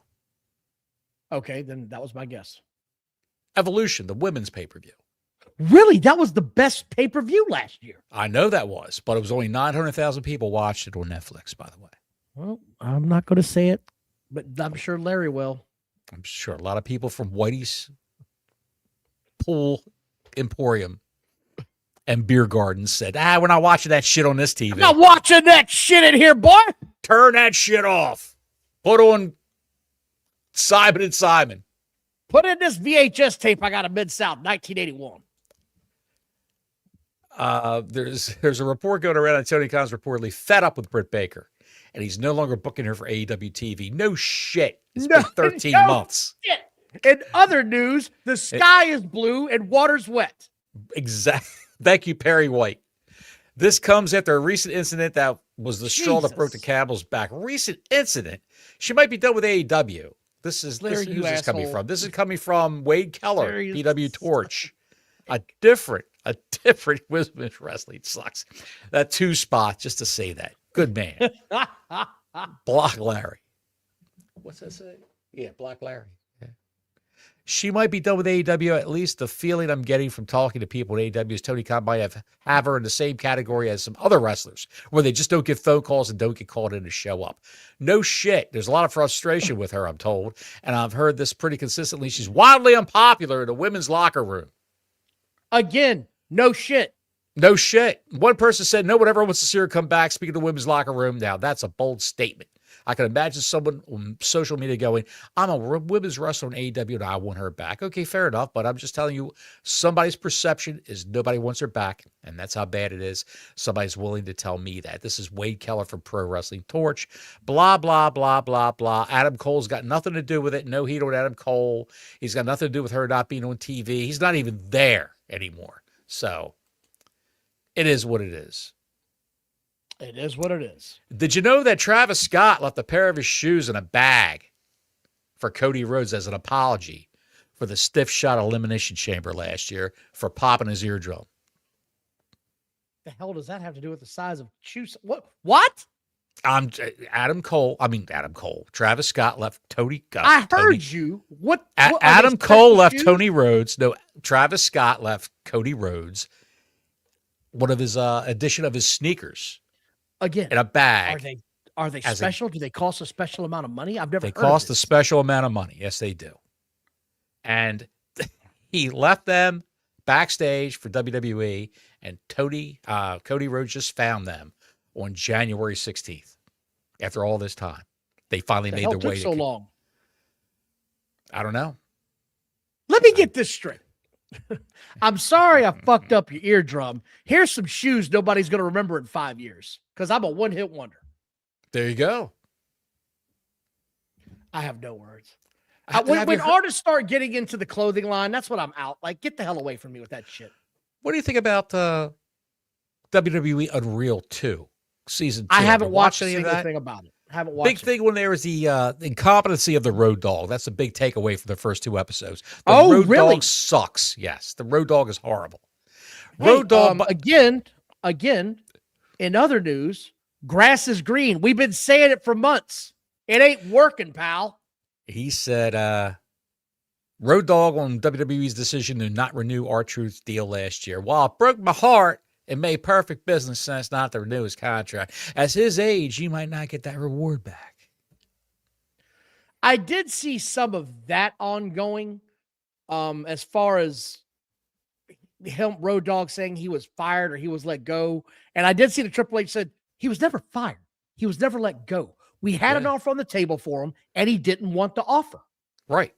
S1: Okay, then that was my guess.
S2: Evolution, the women's pay-per-view.
S1: Really? That was the best pay-per-view last year.
S2: I know that was, but it was only 900,000 people watched it on Netflix, by the way.
S1: Well, I'm not going to say it, but I'm sure Larry will.
S2: I'm sure a lot of people from Whitey's Pool Emporium and Beer Garden said, we're not watching that shit on this TV.
S1: I'm not watching that shit in here, boy.
S2: Turn that shit off. Put on Simon and Simon.
S1: Put in this VHS tape I got in Mid-South, 1981.
S2: There's a report going around on Tony Khan's reportedly fed up with Britt Baker, and he's no longer booking her for AEW TV. No shit. It's been 13 months.
S1: Shit. In other news, the sky is blue and water's wet.
S2: Exactly. Thank you, Perry White. This comes after a recent incident that was the straw that broke the camel's back. Recent incident. She might be done with AEW. Who's this coming from? This is coming from Wade Keller, PW Torch. A different women's wrestling. Sucks. That 2 spot, just to say that. Good man. Block Larry. What's that say? Yeah, Block Larry. Yeah. She might be done with AEW. At least the feeling I'm getting from talking to people at AEW is Tony Khan might have her in the same category as some other wrestlers, where they just don't get phone calls and don't get called in to show up. No shit. There's a lot of frustration with her, I'm told. And I've heard this pretty consistently. She's wildly unpopular in the women's locker room.
S1: Again, no shit.
S2: No shit. One person said no one ever wants to see her come back. Speaking of the women's locker room, now that's a bold statement. I can imagine someone on social media going, I'm a women's wrestler on AEW and I want her back. Okay, fair enough. But I'm just telling you, somebody's perception is nobody wants her back. And that's how bad it is. Somebody's willing to tell me that. This is Wade Keller from Pro Wrestling Torch. Blah, blah, blah, blah, blah. Adam Cole's got nothing to do with it. No heat on Adam Cole. He's got nothing to do with her not being on TV. He's not even there anymore. So it is what it is.
S1: It is what it is.
S2: Did you know that Travis Scott left a pair of his shoes in a bag for Cody Rhodes as an apology for the stiff shot Elimination Chamber last year for popping his eardrum?
S1: The hell does that have to do with the size of shoes? What?
S2: Adam Cole. Travis Scott left Tony.
S1: I heard you. What
S2: Adam Cole left shoes? Tony Rhodes. No, Travis Scott left Cody Rhodes one of his edition of his sneakers.
S1: Again,
S2: in a bag.
S1: Are they special? Do they cost a special amount of money? I've never heard of
S2: They cost a special amount of money. Yes, they do. And he left them backstage for WWE, and Cody Rhodes just found them on January 16th after all this time. they finally
S1: The
S2: made
S1: hell
S2: their
S1: took
S2: way.
S1: so long.
S2: I don't know.
S1: Let me get this straight. I'm sorry I fucked up your eardrum. Here's some shoes nobody's going to remember in 5 years because I'm a one-hit wonder.
S2: There you go.
S1: I have no words.
S2: Have
S1: When
S2: you heard-
S1: artists start getting into the clothing line, that's what I'm out. Like, get the hell away from me with that shit.
S2: What do you think about WWE Unreal 2 season 2?
S1: I haven't
S2: Have you
S1: watched a
S2: any of
S1: single
S2: that?
S1: thing about it. I haven't watched
S2: Big
S1: it.
S2: thing when there was the incompetency of the Road Dogg. That's a big takeaway from the first 2 episodes. The
S1: Oh,
S2: Road
S1: really?
S2: Dogg sucks. Yes, the Road Dogg is horrible.
S1: Hey,
S2: Road Dogg.
S1: again, in other news, grass is green. We've been saying it for months. It ain't working, pal.
S2: He said, Road Dogg on WWE's decision to not renew R-Truth's deal last year. While it broke my heart, it made perfect business sense not to renew his contract. At his age, he might not get that reward back.
S1: I did see some of that ongoing, as far as him, Road Dogg, saying he was fired or he was let go. And I did see the Triple H said he was never fired. He was never let go. We had an offer on the table for him, and he didn't want the offer.
S2: Right.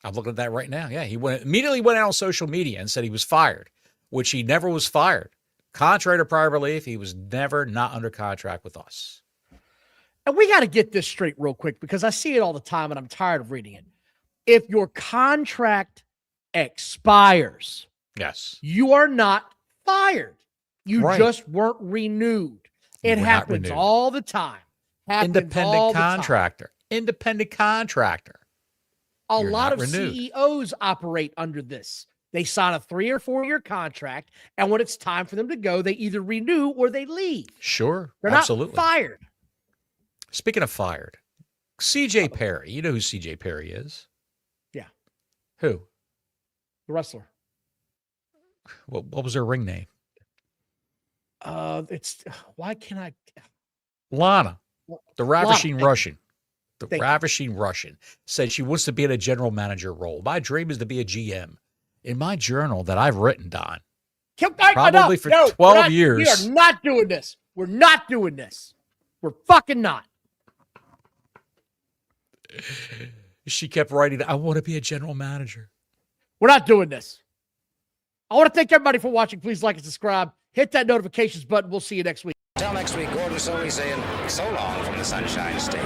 S2: I'm looking at that right now. Yeah, he immediately went out on social media and said he was fired, which he never was fired. Contrary to prior belief, he was never not under contract with us.
S1: And we got to get this straight real quick because I see it all the time and I'm tired of reading it. If your contract expires,
S2: Yes.
S1: you are not fired. You
S2: Right.
S1: just weren't renewed. It
S2: We're not
S1: happens
S2: renewed.
S1: all the time. Happens all
S2: Independent
S1: the time.
S2: contractor. Independent contractor.
S1: A
S2: You're
S1: lot
S2: not
S1: of
S2: renewed.
S1: CEOs operate under this. They sign a 3 or 4 year contract, and when it's time for them to go, they either renew or they leave.
S2: Sure.
S1: They're
S2: absolutely.
S1: not fired.
S2: Speaking of fired, CJ Perry. You know who CJ Perry is?
S1: Yeah.
S2: Who?
S1: The wrestler.
S2: What was her ring name?
S1: It's why can't I?
S2: Lana. The Ravishing
S1: Lana.
S2: Russian. The
S1: Thank you.
S2: Ravishing Russian said she wants to be in a general manager role. My dream is to be a GM. In my journal that I've written, Don, Probably for 12
S1: we're not-
S2: years.
S1: We are not doing this. We're not doing this. We're fucking not.
S2: she kept writing, I want to be a general manager.
S1: We're not doing this. I want to thank everybody for watching. Please like and subscribe. Hit that notifications button. We'll see you next week.
S3: Until next week, Gordon Soley saying so long from the Sunshine State.